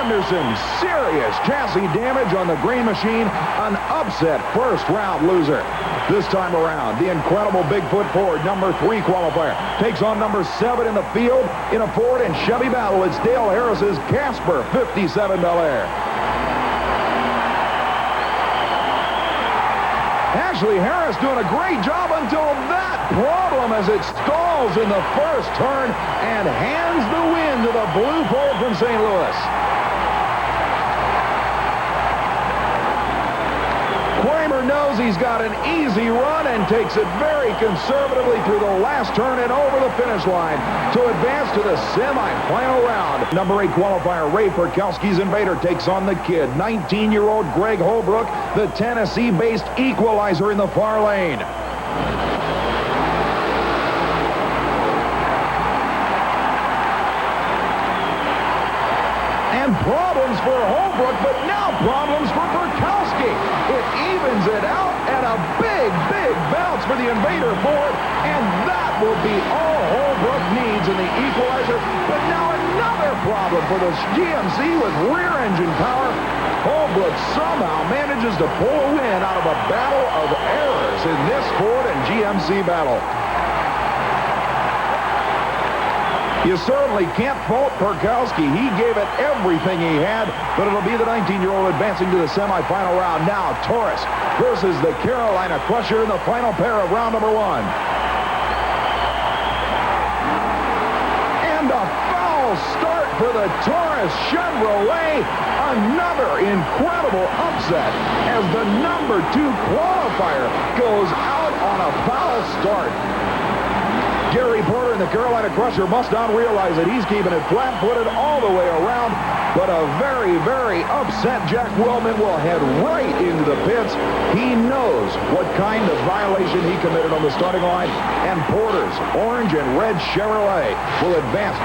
Anderson, serious chassis damage on the green machine. An upset first-round loser. This time around, the incredible Bigfoot Ford, number 3 qualifier, takes on number 7 in the field in a Ford and Chevy battle. It's Dale Harris's Casper 57 Bel Air. Actually, Harris doing a great job until that problem as it stalls in the first turn and hands the win to the blue Ford from St. Louis. Kramer knows he's got an easy run and takes it very conservatively through the last turn and over the finish line to advance to the semi-final round. Number 8 qualifier, Ray Perkowski's Invader, takes on the kid, 19-year-old Greg Holbrook, the Tennessee-based equalizer in the far lane. And problems for Holbrook, but now problems for Perkowski. It evens it out, and a big, big bounce for the Invader Ford, and that will be all Holbrook needs in the equalizer. But now another problem for the GMC with rear engine power. Holbrook somehow manages to pull a win out of a battle of errors in this Ford and GMC battle. You certainly can't fault Perkowski. He gave it everything he had, but it'll be the 19-year-old advancing to the semifinal round. Now, Taurus versus the Carolina Crusher in the final pair of round number 1. And a foul start for the Taurus Chevrolet. Another incredible upset as the number 2 qualifier goes out on a foul start. Gary Porter in the Carolina Crusher must not realize that he's keeping it flat-footed all the way around, but a very, very upset Jack Wellman will head right into the pits. He knows what kind of violation he committed on the starting line, and Porter's orange and red Chevrolet will advance.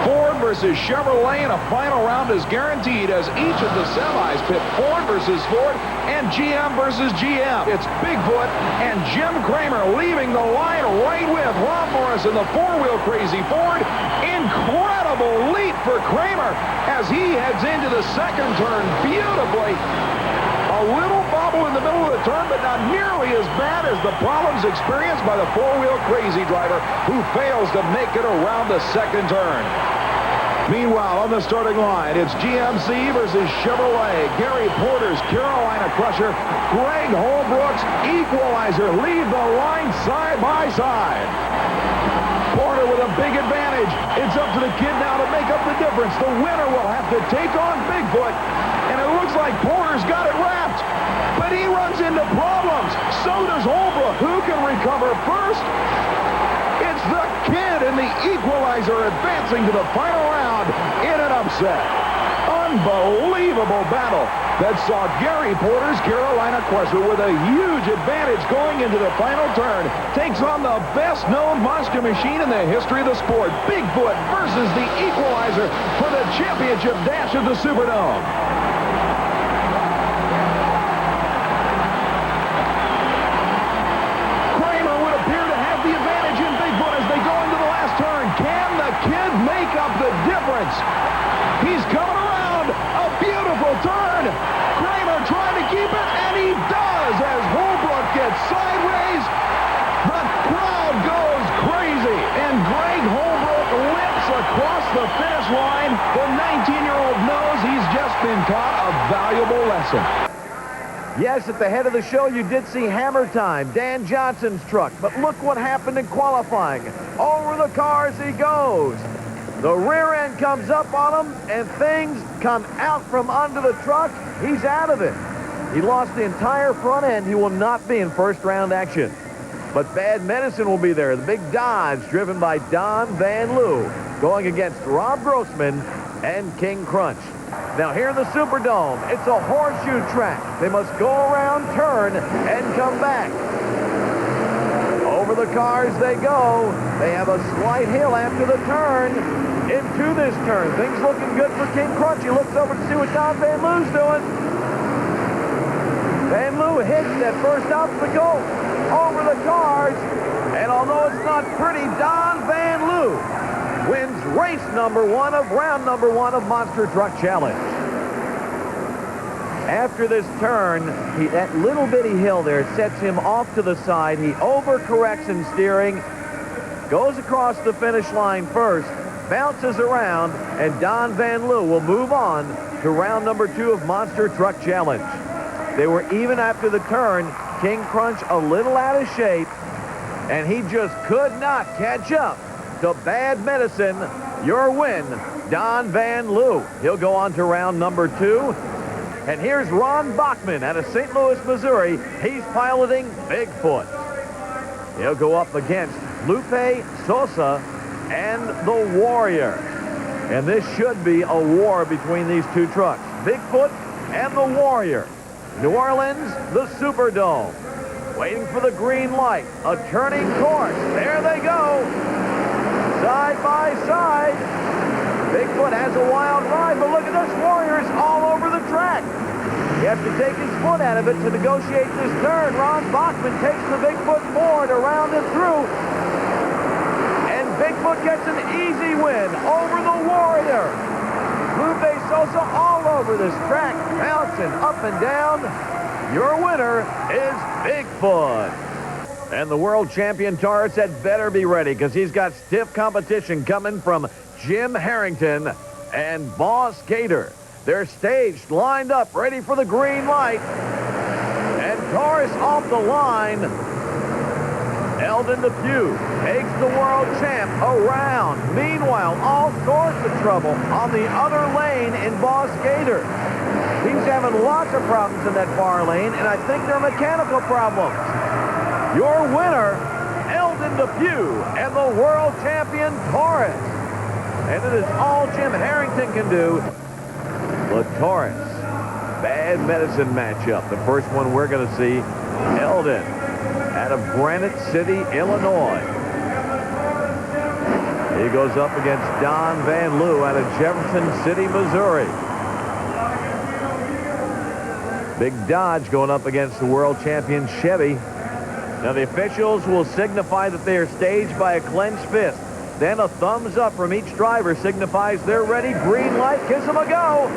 Ford versus Chevrolet in a final round is guaranteed as each of the semis pit Ford versus Ford and GM versus GM. It's Bigfoot and Jim Kramer leaving the line right with Rob Morris in the four-wheel crazy Ford. Incredible leap for Kramer as he heads into the second turn beautifully. A little bobble in the middle of the turn, but not nearly as bad as the problems experienced by the four-wheel crazy driver who fails to make it around the second turn. Meanwhile, on the starting line, it's GMC versus Chevrolet. Gary Porter's Carolina Crusher, Greg Holbrook's Equalizer lead the line side by side. Porter with a big advantage. It's up to the kid now to make up the difference. The winner will have to take on Bigfoot. And it looks like Porter's got it wrapped. But he runs into problems. So does Holbrook. Who can recover first? It's the kid in the Equalizer advancing to the final round in an upset. Unbelievable battle that saw Gary Porter's Carolina Crusher with a huge advantage going into the final turn. Takes on the best-known monster machine in the history of the sport. Bigfoot versus the Equalizer for the championship dash of the Superdome. Kramer would appear to have the advantage in Bigfoot as they go into the last turn. Can the kid make up the difference? He's coming around. A beautiful turn. Kramer trying to keep it, and he does as Holbrook gets sideways. The crowd goes crazy, and Greg Holbrook limps across the finish line. The 19-year-old knows he's just been taught a valuable lesson. Yes, at the head of the show, you did see Hammer Time, Dan Johnson's truck. But look what happened in qualifying. Over the cars he goes. The rear end comes up on him, and things come out from under the truck. He's out of it. He lost the entire front end. He will not be in first-round action. But Bad Medicine will be there. The big Dodge, driven by Don Van Loo, going against Rob Grossman and King Crunch. Now here in the Superdome, it's a horseshoe track. They must go around, turn, and come back. Over the cars they go. They have a slight hill after the turn. Into this turn. Things looking good for King Crunch. He looks over to see what Don Van Loo's doing. Van Loo hits that first obstacle over the cars. And although it's not pretty, Don Van Loo wins race number 1 of round number 1 of Monster Truck Challenge. After this turn, that little bitty hill there sets him off to the side. He overcorrects in steering, goes across the finish line first, bounces around, and Don Van Loo will move on to round number 2 of Monster Truck Challenge. They were even after the turn. King Crunch a little out of shape, and he just could not catch up to Bad Medicine. Your win, Don Van Loo. He'll go on to round number 2. And here's Ron Bachman out of St. Louis, Missouri. He's piloting Bigfoot. He'll go up against Lupe Sosa and the Warrior. And this should be a war between these two trucks. Bigfoot and the Warrior. New Orleans, the Superdome. Waiting for the green light. A turning course. There they go. Side by side. Bigfoot has a wild ride, but look at this. Warrior's all over the track. You have to take his foot out of it to negotiate this turn. Ron Bachman takes the Bigfoot forward around and through. And Bigfoot gets an easy win over the Warrior. Lupe Sosa all over this track, bouncing up and down. Your winner is Bigfoot. And the world champion Taurus had better be ready, because he's got stiff competition coming from Jim Harrington and Boss Gator. They're staged, lined up, ready for the green light. And Taurus off the line. Eldon Depew takes the world champ around. Meanwhile, all sorts of trouble on the other lane in Boss Gator. He's having lots of problems in that far lane, and I think they're mechanical problems. Your winner, Eldon Depew, and the world champion Taurus. And it is all Jim Harrington can do. The Taurus Bad Medicine matchup. The first one we're going to see, Eldon out of Granite City, Illinois. He goes up against Don Van Loo out of Jefferson City, Missouri. Big Dodge going up against the world champion Chevy. Now the officials will signify that they are staged by a clenched fist. Then a thumbs up from each driver signifies they're ready. Green light, kiss them a go.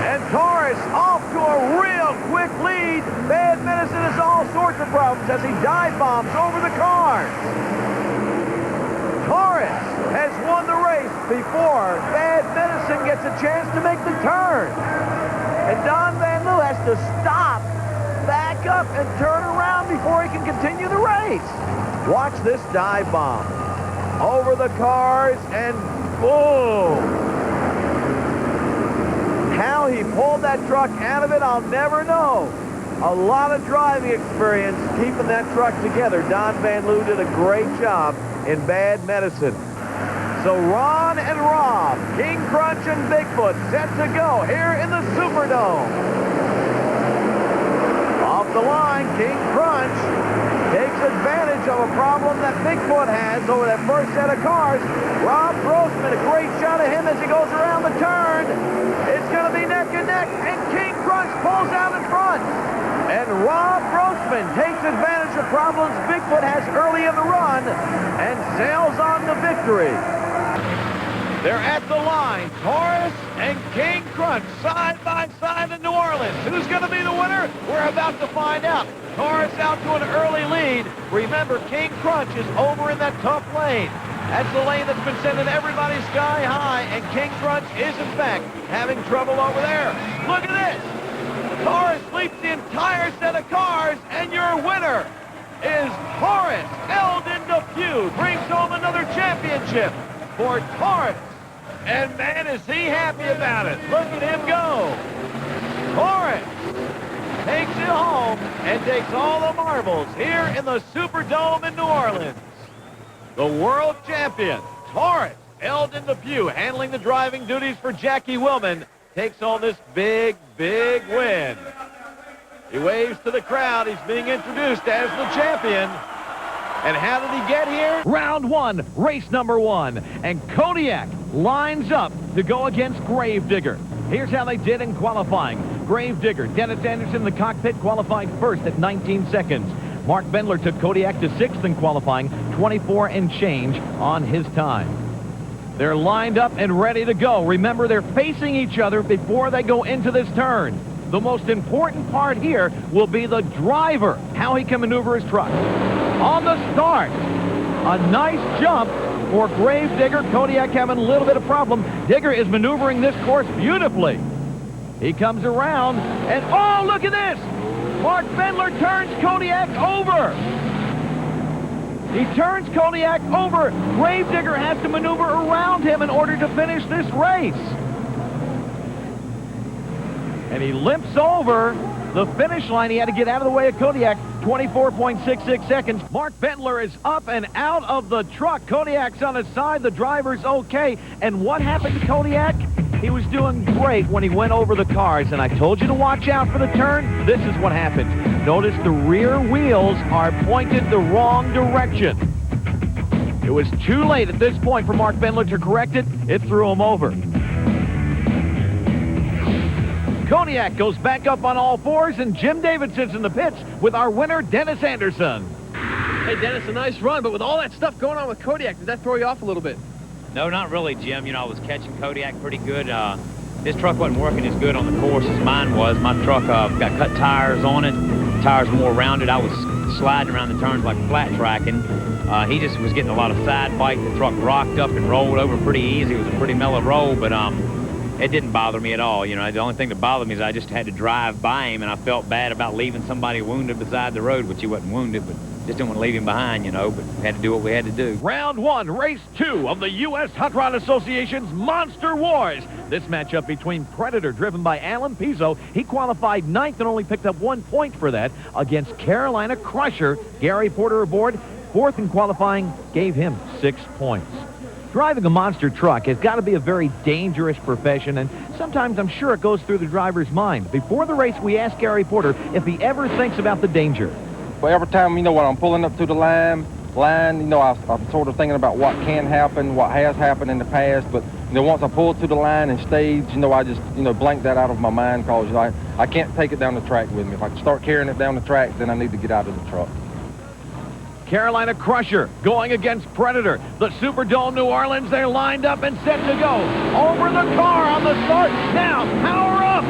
And Taurus off to a real quick lead. Bad Medicine has all sorts of problems as he dive bombs over the cars. Taurus has won the race before Bad Medicine gets a chance to make the turn. And Don Van Loo has to stop, back up, and turn around before he can continue the race. Watch this dive bomb. Over the cars, and boom. How he pulled that truck out of it, I'll never know. A lot of driving experience keeping that truck together. Don Van Loo did a great job in Bad Medicine. So Ron and Rob, King Crunch and Bigfoot, set to go here in the Superdome. Off the line, King Crunch takes advantage of a problem that Bigfoot has over that first set of cars. Rob Grossman, a great shot of him as he goes around the turn. It's going to be neck and neck, and King Crunch pulls out in front. And Rob Grossman takes advantage of problems Bigfoot has early in the run and sails on to victory. They're at the line. Taurus and King Crunch side by side in New Orleans. Who's going to be the winner? We're about to find out. Taurus out to an early lead. Remember, King Crunch is over in that tough lane. That's the lane that's been sending everybody sky high, and King Crunch is, in fact, having trouble over there. Look at this. Taurus sweeps the entire set of cars, and your winner is Taurus. Eldon Depew brings home another championship for Taurus. And man, is he happy about it. Look at him go. Taurus takes it home and takes all the marbles here in the Superdome in New Orleans. The world champion, Taurus. Eldon Depew, handling the driving duties for Jackie Willman, takes on this big, big win. He waves to the crowd. He's being introduced as the champion. And how did he get here? Round one, race number one. And Kodiak lines up to go against Gravedigger. Here's how they did in qualifying. Gravedigger, Dennis Anderson in the cockpit, qualified first at 19 seconds. Mark Bendler took Kodiak to sixth in qualifying, 24 and change on his time. They're lined up and ready to go. Remember, they're facing each other before they go into this turn. The most important part here will be the driver, how he can maneuver his truck. On the start, a nice jump for Gravedigger. Kodiak having a little bit of problem. Digger is maneuvering this course beautifully. He comes around, and oh, look at this! Mark Bendler turns Kodiak over. He turns Kodiak over. Gravedigger has to maneuver around him in order to finish this race. And he limps over the finish line. He had to get out of the way of Kodiak. 24.66 seconds. Mark Bendler is up and out of the truck. Kodiak's on his side. The driver's okay. And what happened to Kodiak? He was doing great when he went over the cars, and I told you to watch out for the turn. This is what happened. Notice the rear wheels are pointed the wrong direction. It was too late at this point for Mark Bendler to correct it. It threw him over. Kodiak goes back up on all fours, and Jim Davidson's in the pits with our winner, Dennis Anderson. Hey, Dennis, a nice run, but with all that stuff going on with Kodiak, did that throw you off a little bit? No, not really, Jim. You know, I was catching Kodiak pretty good. This truck wasn't working as good on the course as mine was. My truck got cut tires on it. Tires more rounded. I was sliding around the turns like flat tracking. He just was getting a lot of side bite. The truck rocked up and rolled over pretty easy. It was a pretty mellow roll, but it didn't bother me at all. You know, the only thing that bothered me is I just had to drive by him, and I felt bad about leaving somebody wounded beside the road, which he wasn't wounded, but just didn't want to leave him behind, you know, but we had to do what we had to do. Round one, race two of the U.S. Hot Rod Association's Monster Wars. This matchup between Predator, driven by Alan Pizzo. He qualified ninth and only picked up 1 point for that, against Carolina Crusher. Gary Porter aboard, fourth in qualifying, gave him 6 points. Driving a monster truck has got to be a very dangerous profession, and sometimes I'm sure it goes through the driver's mind. Before the race, we asked Gary Porter if he ever thinks about the danger. But every time, you know, when I'm pulling up to the line, you know, I'm sort of thinking about what can happen, what has happened in the past. But, you know, once I pull to the line and stage, you know, I just, you know, blank that out of my mind, because, you know, I can't take it down the track with me. If I start carrying it down the track, then I need to get out of the truck. Carolina Crusher going against Predator. The Superdome, New Orleans, they're lined up and set to go. Over the car on the start. Now, power up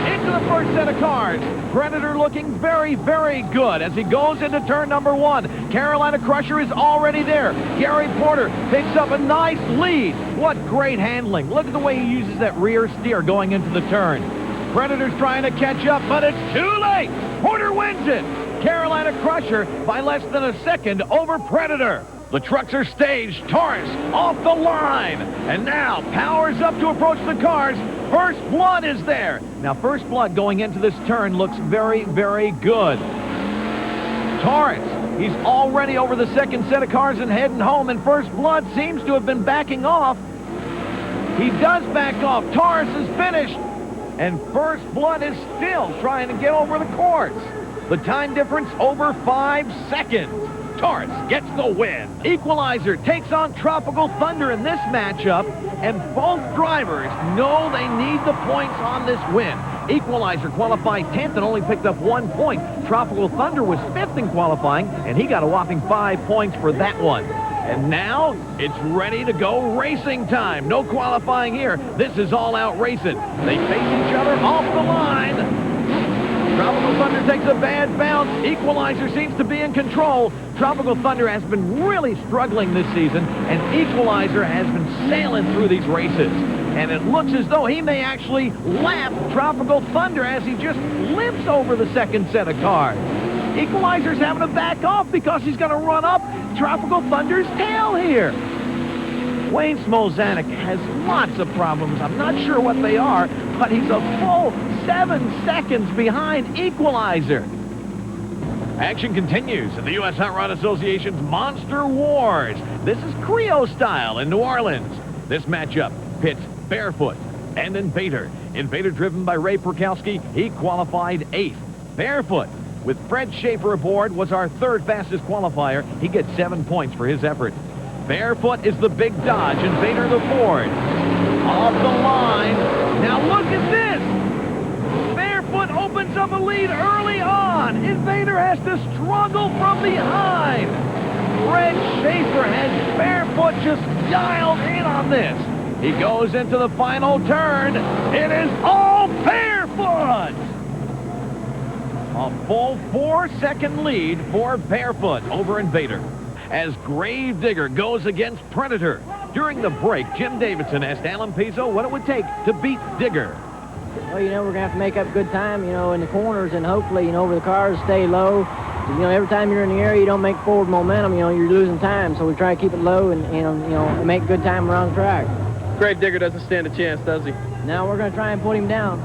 into the first set of cars. Predator looking very, very good as he goes into turn number one. Carolina Crusher is already there. Gary Porter picks up a nice lead. What great handling. Look at the way he uses that rear steer going into the turn. Predator's trying to catch up, but it's too late. Porter wins it. Carolina Crusher by less than a second over Predator. The trucks are staged. Taurus off the line. And now powers up to approach the cars. First Blood is there. Now, First Blood going into this turn looks very, very good. Taurus, he's already over the second set of cars and heading home, and First Blood seems to have been backing off. He does back off. Taurus is finished, and First Blood is still trying to get over the course. The time difference over 5 seconds. Taurus gets the win. Equalizer takes on Tropical Thunder in this matchup, and both drivers know they need the points on this win. Equalizer qualified 10th and only picked up 1 point. Tropical Thunder was 5th in qualifying, and he got a whopping 5 points for that one. And now it's ready to go racing time. No qualifying here. This is all-out racing. They face each other off the line. Tropical Thunder takes a bad bounce. Equalizer seems to be in control. Tropical Thunder has been really struggling this season, and Equalizer has been sailing through these races. And it looks as though he may actually lap Tropical Thunder as he just limps over the second set of cars. Equalizer's having to back off because he's going to run up Tropical Thunder's tail here. Wayne Smolzanek has lots of problems. I'm not sure what they are, but he's a full 7 seconds behind Equalizer. Action continues in the U.S. Hot Rod Association's Monster Wars. This is Creo style in New Orleans. This matchup pits Barefoot and Invader. Invader, driven by Ray Perkowski, he qualified 8th. Barefoot, with Fred Schaefer aboard, was our 3rd fastest qualifier. He gets 7 points for his effort. Barefoot is the big Dodge. Invader the Ford. Off the line. Now look at this. Barefoot opens up a lead early on. Invader has to struggle from behind. Fred Schaefer has Barefoot just dialed in on this. He goes into the final turn. It is all Barefoot. A full 4-second lead for Barefoot over Invader. As Gravedigger goes against Predator. During the break, Jim Davidson asked Alan Pizzo what it would take to beat Digger. Well, we're going to have to make up good time, in the corners, and hopefully, where the cars stay low. Every time you're in the air, you don't make forward momentum, you're losing time. So we try to keep it low and, make good time around the track. Gravedigger doesn't stand a chance, does he? Now we're going to try and put him down.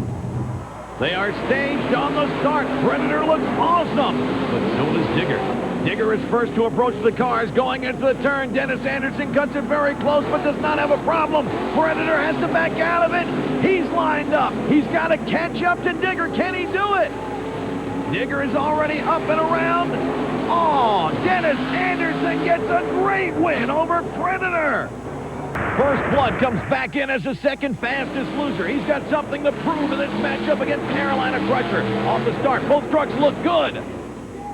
They are staged on the start. Predator looks awesome, but so does Digger. Digger is first to approach the cars going into the turn. Dennis Anderson cuts it very close, but does not have a problem. Predator has to back out of it. He's lined up. He's got to catch up to Digger. Can he do it? Digger is already up and around. Oh, Dennis Anderson gets a great win over Predator. First Blood comes back in as the second fastest loser. He's got something to prove in this matchup against Carolina Crusher. Off the start, both trucks look good.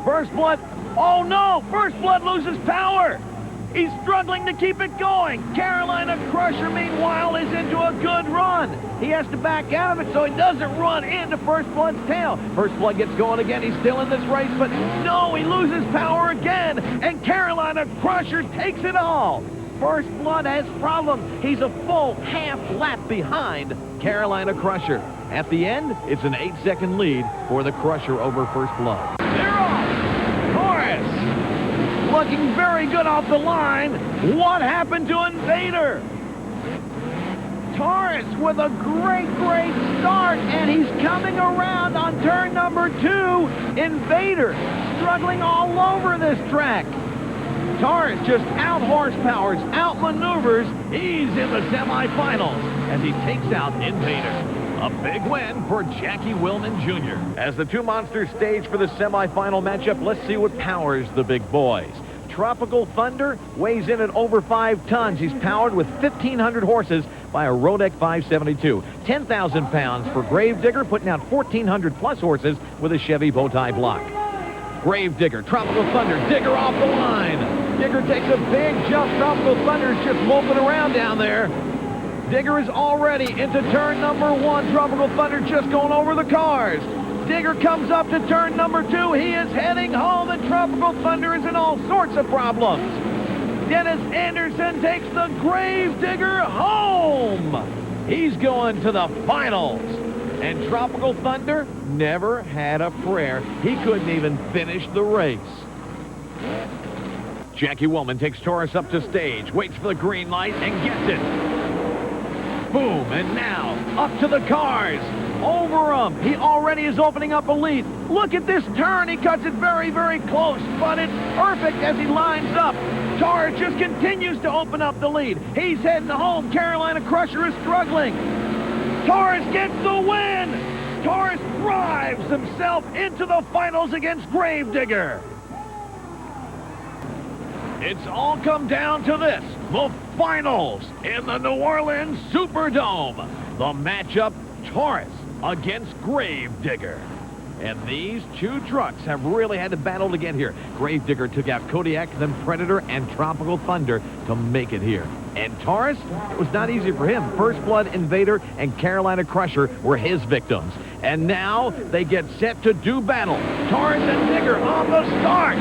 First Blood, oh no, First Blood loses power. He's struggling to keep it going. Carolina Crusher, meanwhile, is into a good run. He has to back out of it so he doesn't run into First Blood's tail. First Blood gets going again. He's still in this race, but no, he loses power again, and Carolina Crusher takes it all. First Blood has problems. He's a full half lap behind Carolina Crusher. At the end, it's an 8-second lead for the Crusher over First Blood. They're off. Norris looking very good off the line. What happened to Invader? Torres with a great start, and he's coming around on turn number 2. Invader struggling all over this track. Torres just out-horsepowers, out-maneuvers. He's in the semifinals as he takes out Invader. A big win for Jackie Willman Jr. As the two monsters stage for the semifinal matchup, let's see what powers the big boys. Tropical Thunder weighs in at over 5 tons. He's powered with 1,500 horses by a Rodec 572. 10,000 pounds for Gravedigger, putting out 1,400 plus horses with a Chevy Bowtie block. Gravedigger, Tropical Thunder, Digger off the line. Digger takes a big jump. Tropical Thunder is just moping around down there. Digger is already into turn number 1. Tropical Thunder just going over the cars. Digger comes up to turn number 2. He is heading home, and Tropical Thunder is in all sorts of problems. Dennis Anderson takes the Gravedigger home. He's going to the finals. And Tropical Thunder never had a prayer. He couldn't even finish the race. Jackie Willman takes Torres up to stage, waits for the green light, and gets it. Boom, and now up to the cars. Over him. He already is opening up a lead. Look at this turn. He cuts it very close, but it's perfect as he lines up. Torres just continues to open up the lead. He's heading home. Carolina Crusher is struggling. Torres gets the win. Torres drives himself into the finals against Gravedigger. It's all come down to this, the finals in the New Orleans Superdome. The matchup, Torres against Gravedigger. And these two trucks have really had to battle to get here. Gravedigger took out Kodiak, then Predator, and Tropical Thunder to make it here. And Torres, it was not easy for him. First Blood, Invader, and Carolina Crusher were his victims. And now they get set to do battle. Torres and Digger on the start.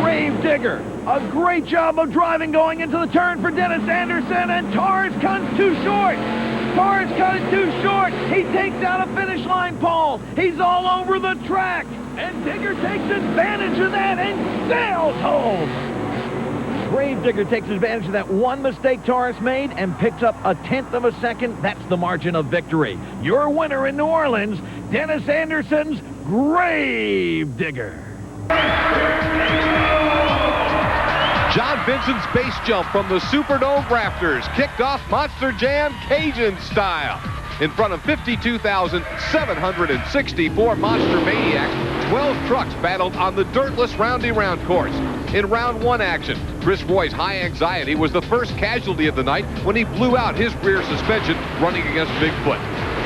Gravedigger, a great job of driving going into the turn for Dennis Anderson, and Torres cuts too short. Torres cut it too short. He takes out a finish line pole. He's all over the track, and Digger takes advantage of that and sails home. Gravedigger takes advantage of that one mistake Torres made and picks up a 1/10 of a second. That's the margin of victory. Your winner in New Orleans, Dennis Anderson's Gravedigger. John Vincent's base jump from the Superdome rafters kicked off Monster Jam Cajun style. In front of 52,764 Monster Maniacs, 12 trucks battled on the dirtless roundy-round course. In round one action, Chris Roy's high anxiety was the first casualty of the night when he blew out his rear suspension running against Bigfoot.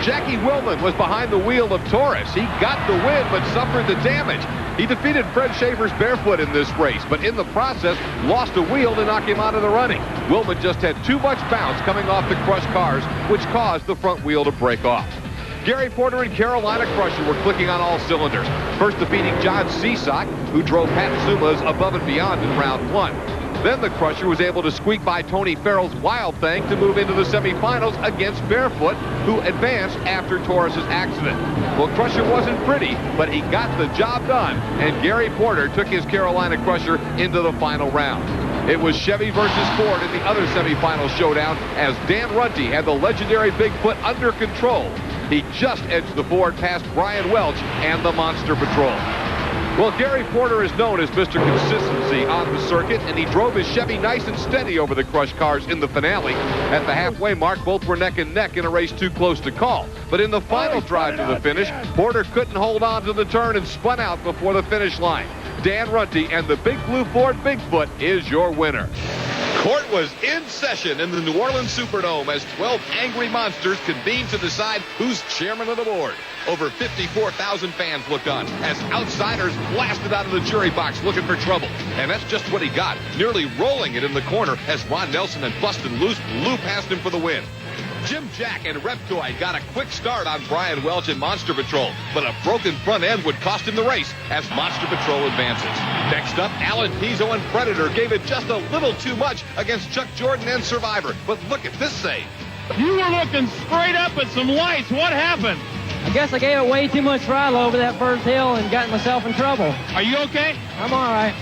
Jackie Willman was behind the wheel of Taurus. He got the win but suffered the damage. He defeated Fred Schaefer's Barefoot in this race, but in the process lost a wheel to knock him out of the running. Willman just had too much bounce coming off the crushed cars, which caused the front wheel to break off. Gary Porter and Carolina Crusher were clicking on all cylinders, first defeating John Seasock, who drove Pat Zuma's Above and Beyond in round one. Then the Crusher was able to squeak by Tony Farrell's Wild Thing to move into the semifinals against Barefoot, who advanced after Taurus's accident. Well, Crusher wasn't pretty, but he got the job done, and Gary Porter took his Carolina Crusher into the final round. It was Chevy versus Ford in the other semifinal showdown as Dan Runte had the legendary Bigfoot under control. He just edged the Ford past Brian Welch and the Monster Patrol. Well, Gary Porter is known as Mr. Consistency on the circuit, and he drove his Chevy nice and steady over the crushed cars in the finale. At the halfway mark, both were neck and neck in a race too close to call. But in the final drive to the finish, Porter couldn't hold on to the turn and spun out before the finish line. Dan Runte and the Big Blue Ford Bigfoot is your winner. Court was in session in the New Orleans Superdome as 12 angry monsters convened to decide who's chairman of the board. Over 54,000 fans looked on as outsiders blasted out of the jury box looking for trouble. And that's just what he got, nearly rolling it in the corner as Ron Nelson and Bustin' Loose blew past him for the win. Jim Jack and Reptoid got a quick start on Brian Welch and Monster Patrol, but a broken front end would cost him the race as Monster Patrol advances. Next up, Alan Pizzo and Predator gave it just a little too much against Chuck Jordan and Survivor, but look at this save. You were looking straight up at some lights. What happened? I guess I gave it way too much throttle over that first hill and got myself in trouble. Are you okay? I'm all right.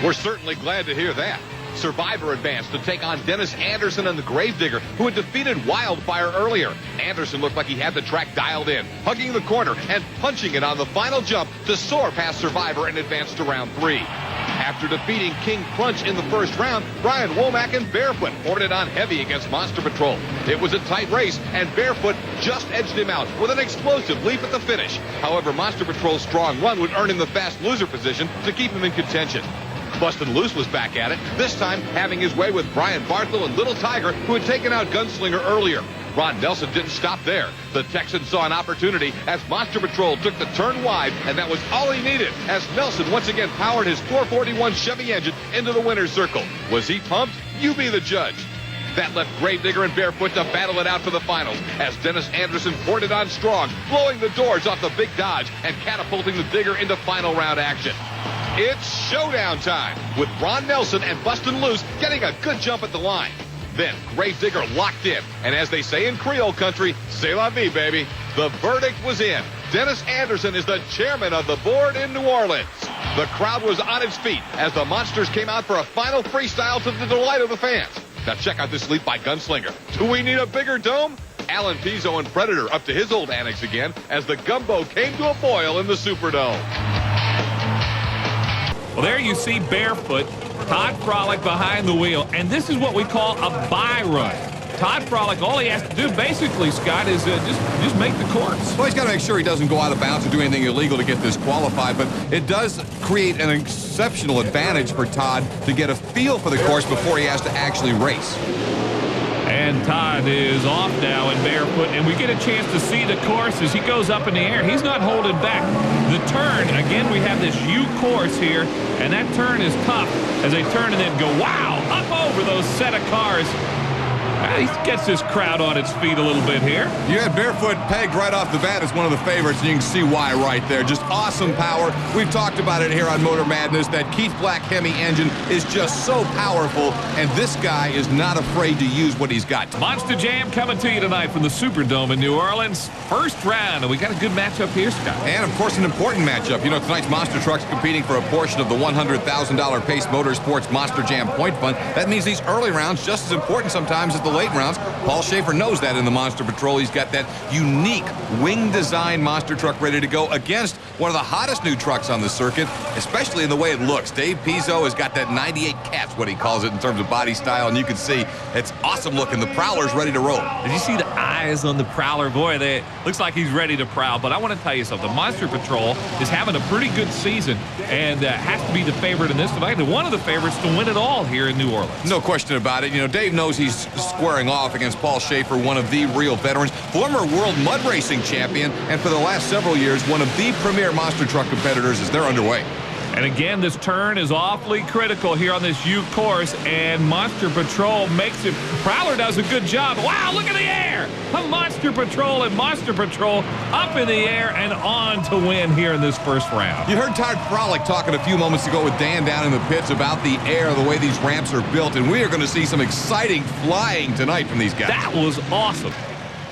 We're certainly glad to hear that. Survivor advanced to take on Dennis Anderson and the Gravedigger, who had defeated Wildfire earlier. Anderson looked like he had the track dialed in, hugging the corner and punching it on the final jump to soar past Survivor and advance to round 3. After defeating King Crunch in the first round, Brian Womack and Barefoot poured it on heavy against Monster Patrol. It was a tight race, and Barefoot just edged him out with an explosive leap at the finish. However, Monster Patrol's strong run would earn him the fast loser position to keep him in contention. Bustin' Loose was back at it, this time having his way with Brian Barthel and Little Tiger, who had taken out Gunslinger earlier. Ron Nelson didn't stop there. The Texan saw an opportunity as Monster Patrol took the turn wide, and that was all he needed as Nelson once again powered his 441 Chevy engine into the winner's circle. Was he pumped? You be the judge. That left Gravedigger and Barefoot to battle it out for the finals as Dennis Anderson poured it on strong, blowing the doors off the big Dodge and catapulting the Digger into final round action. It's showdown time with Ron Nelson and Bustin' Loose getting a good jump at the line. Then Gravedigger locked in, and as they say in Creole country, c'est la vie, baby. The verdict was in. Dennis Anderson is the chairman of the board in New Orleans. The crowd was on its feet as the monsters came out for a final freestyle to the delight of the fans. Now check out this leap by Gunslinger. Do we need a bigger dome? Alan Pizzo and Predator up to his old annex again as the gumbo came to a boil in the Superdome. Well, there you see Barefoot, Todd Frolick behind the wheel, and this is what we call a bye run. Todd Frolick, all he has to do basically, Scott, is just make the course. Well, he's got to make sure he doesn't go out of bounds or do anything illegal to get disqualified, but it does create an exceptional advantage for Todd to get a feel for the course before he has to actually race. And Todd is off now in Barefoot, and we get a chance to see the course as he goes up in the air. He's not holding back. The turn, again, we have this U course here, and that turn is tough as they turn and then go, wow, up over those set of cars. He gets this crowd on its feet a little bit here. You had Barefoot pegged right off the bat as one of the favorites, and you can see why right there. Just awesome power. We've talked about it here on Motor Madness. That Keith Black Hemi engine is just so powerful, and this guy is not afraid to use what he's got. Monster Jam coming to you tonight from the Superdome in New Orleans. First round, and we got a good matchup here, Scott. And, of course, an important matchup. You know, tonight's Monster Truck's competing for a portion of the $100,000 Pace Motorsports Monster Jam Point Fund. That means these early rounds just as important sometimes as the late rounds. Paul Schaefer knows that in the Monster Patrol. He's got that unique wing design monster truck ready to go against one of the hottest new trucks on the circuit, especially in the way it looks. Dave Pizzo has got that 98 Cats, what he calls it, in terms of body style, and you can see it's awesome looking. The Prowler's ready to roll. Did you see the eyes on the Prowler? Boy, they looks like he's ready to prowl. But I want to tell you something. Monster Patrol is having a pretty good season and has to be the favorite in this tonight. And one of the favorites to win it all here in New Orleans. No question about it. You know, Dave knows he's squaring off against Paul Schaefer, one of the real veterans, former world mud racing champion, and for the last several years, one of the premier monster truck competitors as they're underway. And again, this turn is awfully critical here on this U course, and Monster Patrol makes it. Prowler does a good job. Wow, look at the air! A Monster Patrol and Monster Patrol up in the air and on to win here in this first round. You heard Todd Frolick talking a few moments ago with Dan down in the pits about the air, the way these ramps are built, and we are going to see some exciting flying tonight from these guys. That was awesome.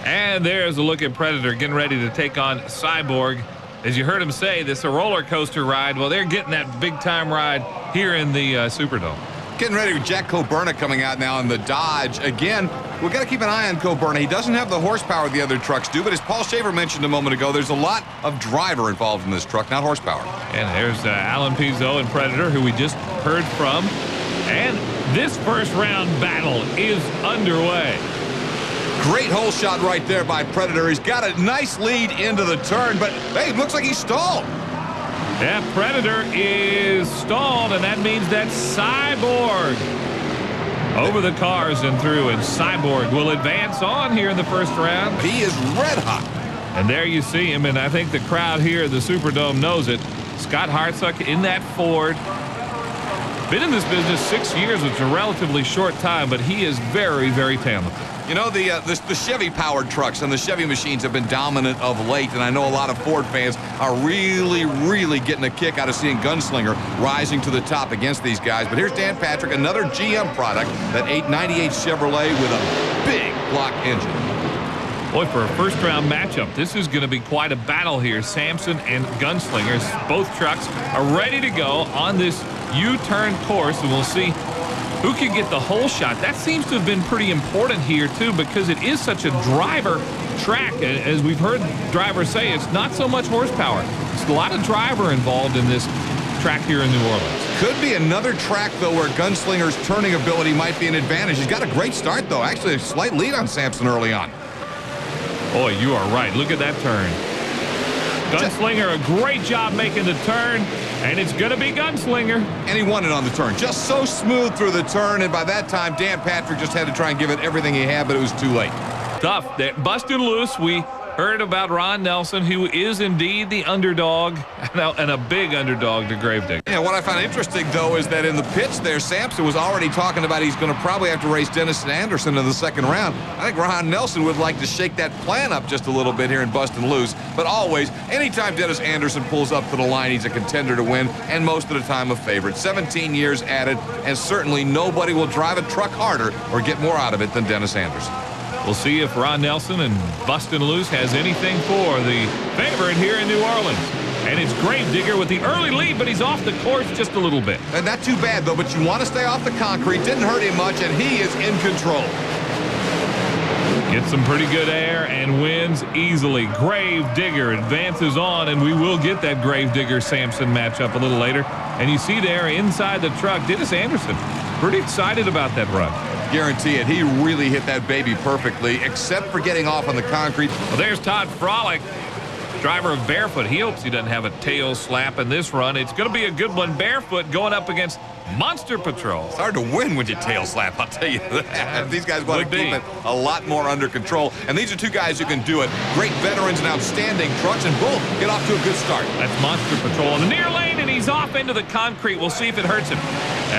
And there's a look at Predator getting ready to take on Cyborg. As you heard him say, this is a roller coaster ride. Well, they're getting that big-time ride here in the Superdome. Getting ready with Jack Coburna coming out now in the Dodge. Again, we've got to keep an eye on Coburna. He doesn't have the horsepower the other trucks do, but as Paul Schaefer mentioned a moment ago, there's a lot of driver involved in this truck, not horsepower. And there's Alan Pizzo and Predator, who we just heard from. And this first round battle is underway. Great hole shot right there by Predator. He's got a nice lead into the turn, but hey, it looks like he's stalled. Yeah, Predator is stalled, and that means that Cyborg over the cars and through, and Cyborg will advance on here in the first round. He is red hot. And there you see him, and I think the crowd here at the Superdome knows it. Scott Hartsuck in that Ford. Been in this business 6 years, which is a relatively short time, but he is very, very talented. You know, the Chevy-powered trucks and the Chevy machines have been dominant of late, and I know a lot of Ford fans are really, really getting a kick out of seeing Gunslinger rising to the top against these guys. But here's Dan Patrick, another GM product, that 898 Chevrolet with a big block engine. Boy, for a first-round matchup, this is going to be quite a battle here. Sampson and Gunslingers, both trucks are ready to go on this U-turn course, and we'll see who can get the hole shot. That seems to have been pretty important here, too, because it is such a driver track. As we've heard drivers say, it's not so much horsepower. It's a lot of driver involved in this track here in New Orleans. Could be another track, though, where Gunslinger's turning ability might be an advantage. He's got a great start, though. Actually, a slight lead on Sampson early on. Boy, you are right. Look at that turn. Gunslinger, a great job making the turn, and it's going to be Gunslinger. And he won it on the turn. Just so smooth through the turn, and by that time, Dan Patrick just had to try and give it everything he had, but it was too late. Tough. Busted loose. We heard about Ron Nelson, who is indeed the underdog, and a big underdog to Gravedigger. Yeah, what I found interesting, though, is that in the pits there, Sampson was already talking about he's going to probably have to race Dennis Anderson in the second round. I think Ron Nelson would like to shake that plan up just a little bit here in Bustin' Loose. But always, anytime Dennis Anderson pulls up to the line, he's a contender to win, and most of the time a favorite. 17 years at it, and certainly nobody will drive a truck harder or get more out of it than Dennis Anderson. We'll see if Ron Nelson and Bustin' Loose has anything for the favorite here in New Orleans. And it's Gravedigger with the early lead, but he's off the course just a little bit. And not too bad, though, but you want to stay off the concrete. Didn't hurt him much, and he is in control. Gets some pretty good air and wins easily. Gravedigger advances on, and we will get that Gravedigger-Sampson matchup a little later. And you see there inside the truck, Dennis Anderson, pretty excited about that run. Guarantee it. He really hit that baby perfectly, except for getting off on the concrete. Well, there's Todd Frolick, driver of Barefoot. He hopes he doesn't have a tail slap in this run. It's going to be a good one. Barefoot going up against Monster Patrol. It's hard to win when you tail slap, I'll tell you that. These guys want to keep it a lot more under control. And these are two guys who can do it. Great veterans and outstanding trucks, and both get off to a good start. That's Monster Patrol in the near lane, and he's off into the concrete. We'll see if it hurts him.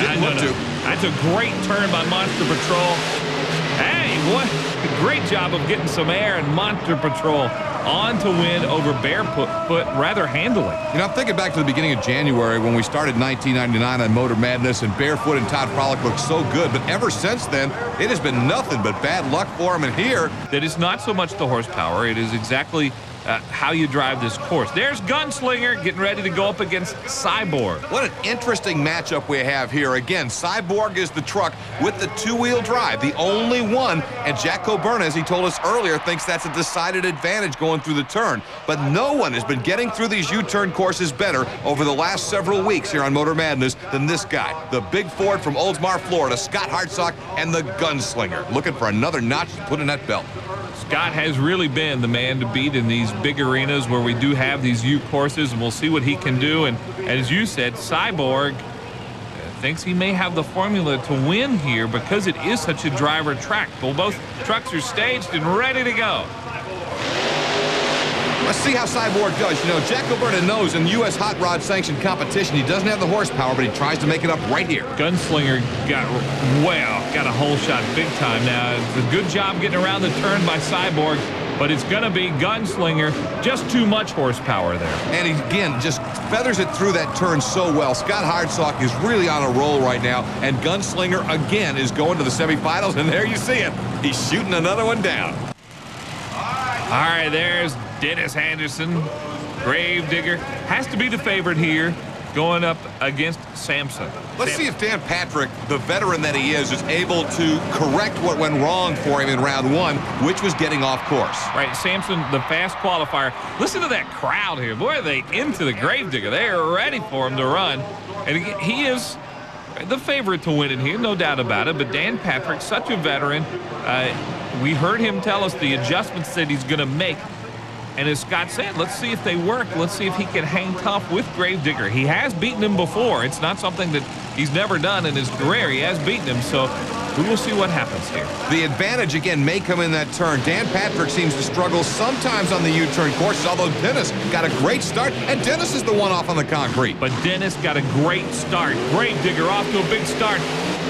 Didn't look to. That's a great turn by Monster Patrol. Hey, what a great job of getting some air, and Monster Patrol on to win over Barefoot rather handily. You know, I'm thinking back to the beginning of January when we started 1999 on Motor Madness, and Barefoot and Todd Frolick looked so good, but ever since then, it has been nothing but bad luck for him. And here, that is not so much the horsepower. It is exactly how you drive this course. There's Gunslinger getting ready to go up against Cyborg. What an interesting matchup we have here. Again, Cyborg is the truck with the two-wheel drive, the only one, and Jack Coburn, as he told us earlier, thinks that's a decided advantage going through the turn. But no one has been getting through these U-turn courses better over the last several weeks here on Motor Madness than this guy, the big Ford from Oldsmar, Florida, Scott Hartsock, and the Gunslinger, looking for another notch to put in that belt. Scott has really been the man to beat in these big arenas where we do have these U courses, and we'll see what he can do. And as you said, Cyborg thinks he may have the formula to win here because it is such a driver track. Well, both trucks are staged and ready to go. Let's see how Cyborg does. You know, Jack Coburn knows in U.S. hot rod sanctioned competition, he doesn't have the horsepower, but he tries to make it up right here. Gunslinger got a hole shot big time. Now, it's a good job getting around the turn by Cyborg, but it's going to be Gunslinger, just too much horsepower there. And he, again, just feathers it through that turn so well. Scott Hartsock is really on a roll right now, and Gunslinger, again, is going to the semifinals, and there you see it. He's shooting another one down. All right, there's Dennis Anderson. Gravedigger has to be the favorite here, going up against Sampson. Let's see if Dan Patrick, the veteran that he is able to correct what went wrong for him in round one, which was getting off course. Right, Sampson, the fast qualifier. Listen to that crowd here. Boy, are they into the Gravedigger. They are ready for him to run. And he is the favorite to win it here, no doubt about it. But Dan Patrick, such a veteran. We heard him tell us the adjustments that he's going to make. And as Scott said, let's see if they work. Let's see if he can hang tough with Gravedigger. He has beaten him before. It's not something that he's never done in his career. He has beaten him, so we will see what happens here. The advantage, again, may come in that turn. Dan Patrick seems to struggle sometimes on the U-turn courses, although Dennis got a great start, and Dennis is the one off on the concrete. But Dennis got a great start. Gravedigger off to a big start.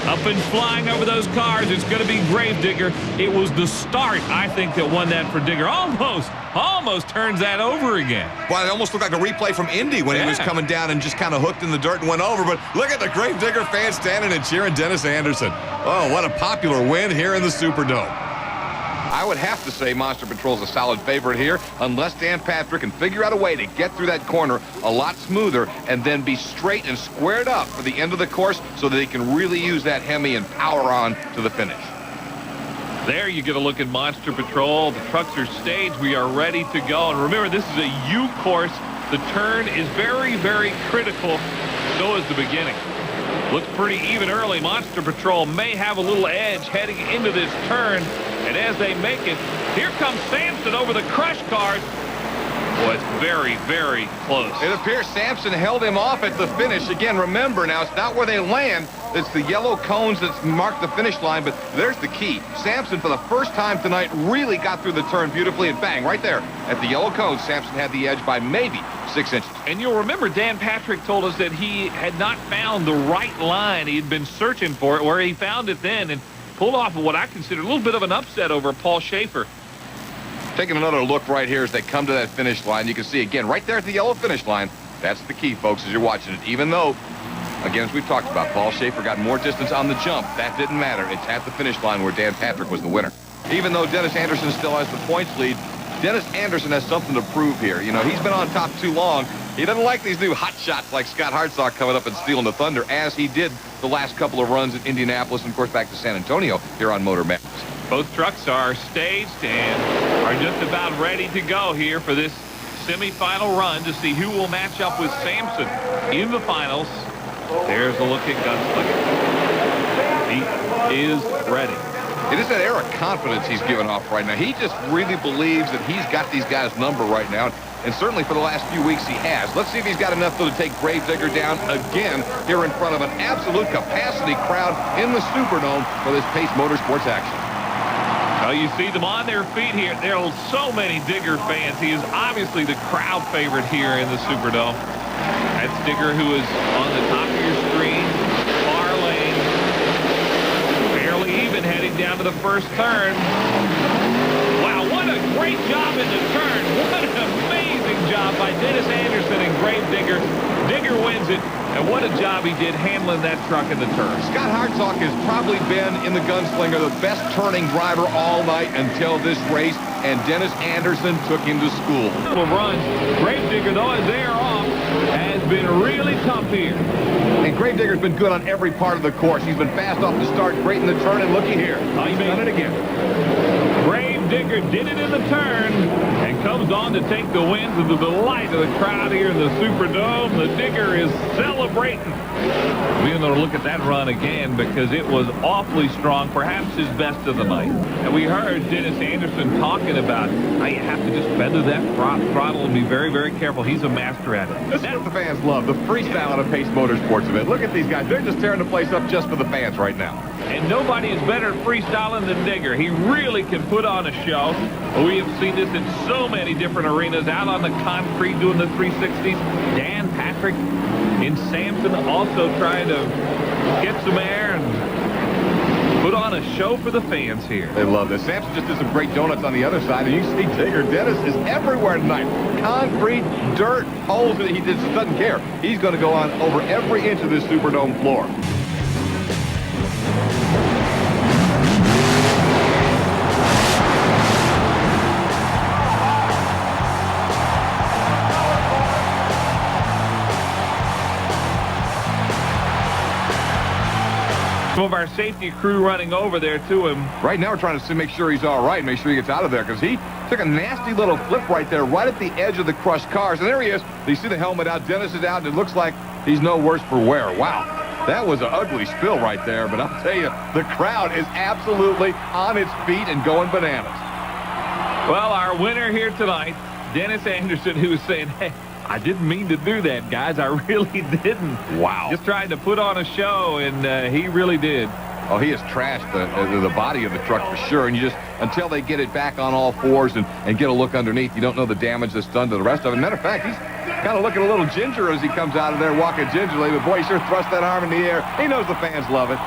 Up and flying over those cars, it's going to be Gravedigger. It was the start, I think, that won that for Digger. Almost turns that over again. Well, it almost looked like a replay from Indy when he was coming down and just kind of hooked in the dirt and went over. But look at the Gravedigger fans standing and cheering Dennis Anderson. Oh, what a popular win here in the Superdome. I would have to say Monster Patrol's a solid favorite here, unless Dan Patrick can figure out a way to get through that corner a lot smoother and then be straight and squared up for the end of the course so that he can really use that Hemi and power on to the finish. There you get a look at Monster Patrol. The trucks are staged. We are ready to go. And remember, this is a U course. The turn is very, very critical. So is the beginning. Looks pretty even early. Monster Patrol may have a little edge heading into this turn. And as they make it, here comes Sampson over the crush cars. Boy, it's very, very close. It appears Sampson held him off at the finish. Again, remember now, it's not where they land. It's the yellow cones that mark the finish line, but there's the key. Sampson, for the first time tonight, really got through the turn beautifully, and bang, right there at the yellow cones, Sampson had the edge by maybe 6 inches. And you'll remember Dan Patrick told us that he had not found the right line. He had been searching for it, where he found it then and pulled off of what I consider a little bit of an upset over Paul Schaefer. Taking another look right here as they come to that finish line. You can see, again, right there at the yellow finish line. That's the key, folks, as you're watching it. Even though, again, as we've talked about, Paul Schaefer got more distance on the jump. That didn't matter. It's at the finish line where Dan Patrick was the winner. Even though Dennis Anderson still has the points lead, Dennis Anderson has something to prove here. You know, he's been on top too long. He doesn't like these new hot shots like Scott Hartsock coming up and stealing the thunder, as he did the last couple of runs at Indianapolis and, of course, back to San Antonio here on Motor Madness. Both trucks are staged and are just about ready to go here for this semifinal run to see who will match up with Sampson in the finals. There's a look at Gunslinger. He is ready. It is that air of confidence he's giving off right now. He just really believes that he's got these guys' number right now. And certainly for the last few weeks he has. Let's see if he's got enough, though, to take Gravedigger down again here in front of an absolute capacity crowd in the Superdome for this Pace Motorsports action. Well, you see them on their feet here. There are so many Digger fans. He is obviously the crowd favorite here in the Superdome. That's Digger, who is on the top of your screen. Far lane. Barely even heading down to the first turn. Wow, what a great job in the turn. What an amazing job by Dennis Anderson and Gravedigger. Digger wins rides it. And what a job he did handling that truck in the turn. Scott Hartsock has probably been, in the Gunslinger, the best turning driver all night until this race, and Dennis Anderson took him to school. Run. Gravedigger, though, as they are off, has been really tough here. And Gravedigger's been good on every part of the course. He's been fast off the start, great in the turn, and looky here. He's done it again. Gravedigger did it in the turn and comes on to take the win to the delight of the crowd here in the Superdome. The Digger is celebrating. We're going to look at that run again because it was awfully strong, perhaps his best of the night. And we heard Dennis Anderson talking about how you have to just feather that throttle and be very, very careful. He's a master at it. This is what the fans love, the freestyle at a Pace Motorsports event. Look at these guys. They're just tearing the place up just for the fans right now. And nobody is better at freestyling than Digger. He really can put on a show. We have seen this in so many different arenas, out on the concrete doing the 360s. Dan Patrick in Sampson also trying to get some air and put on a show for the fans here. They love this. Sampson just did some great donuts on the other side, and you see Digger. Dennis is everywhere tonight. Concrete, dirt, holes. He just doesn't care. He's going to go on over every inch of this Superdome floor. Some of our safety crew running over there to him. Right now we're trying to make sure he's all right, make sure he gets out of there, because he took a nasty little flip right there, right at the edge of the crushed cars. And there he is. You see the helmet out. Dennis is out, and it looks like he's no worse for wear. Wow. That was an ugly spill right there, but I'll tell you, the crowd is absolutely on its feet and going bananas. Well, our winner here tonight, Dennis Anderson, who was saying, hey, I didn't mean to do that, guys. I really didn't. Wow. Just trying to put on a show, and he really did. Oh, he has trashed the body of the truck for sure. And you just, until they get it back on all fours and get a look underneath, you don't know the damage that's done to the rest of it. Matter of fact, he's kind of looking a little ginger as he comes out of there walking gingerly. But boy, he sure thrust that arm in the air. He knows the fans love it.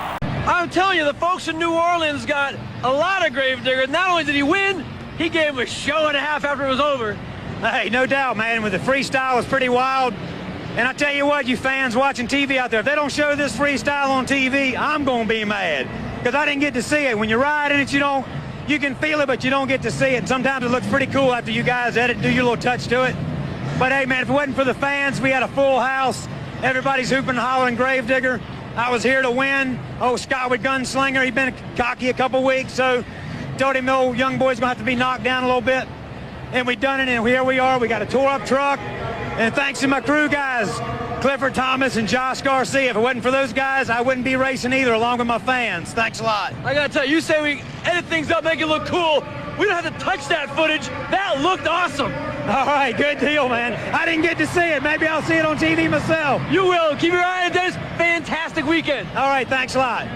I'm telling you, the folks in New Orleans got a lot of Gravedigger. Not only did he win, he gave him a show and a half after it was over. Hey, no doubt, man. With the freestyle, it's pretty wild. And I tell you what, you fans watching TV out there, if they don't show this freestyle on TV, I'm going to be mad. Because I didn't get to see it. When you're riding it, you can feel it, but you don't get to see it. Sometimes it looks pretty cool after you guys edit and do your little touch to it. But hey, man, if it wasn't for the fans, we had a full house. Everybody's hooping and hollering Gravedigger. I was here to win. Oh, Scott with Gunslinger, he'd been cocky a couple weeks, so told him the old young boy's going to have to be knocked down a little bit. And we done it, and here we are. We got a tore-up truck. And thanks to my crew guys, Clifford Thomas and Josh Garcia. If it wasn't for those guys, I wouldn't be racing either, along with my fans. Thanks a lot. I got to tell you, you say we edit things up, make it look cool. We don't have to touch that footage. That looked awesome. All right, good deal, man. I didn't get to see it. Maybe I'll see it on TV myself. You will. Keep your eye on this. Fantastic weekend. All right, thanks a lot.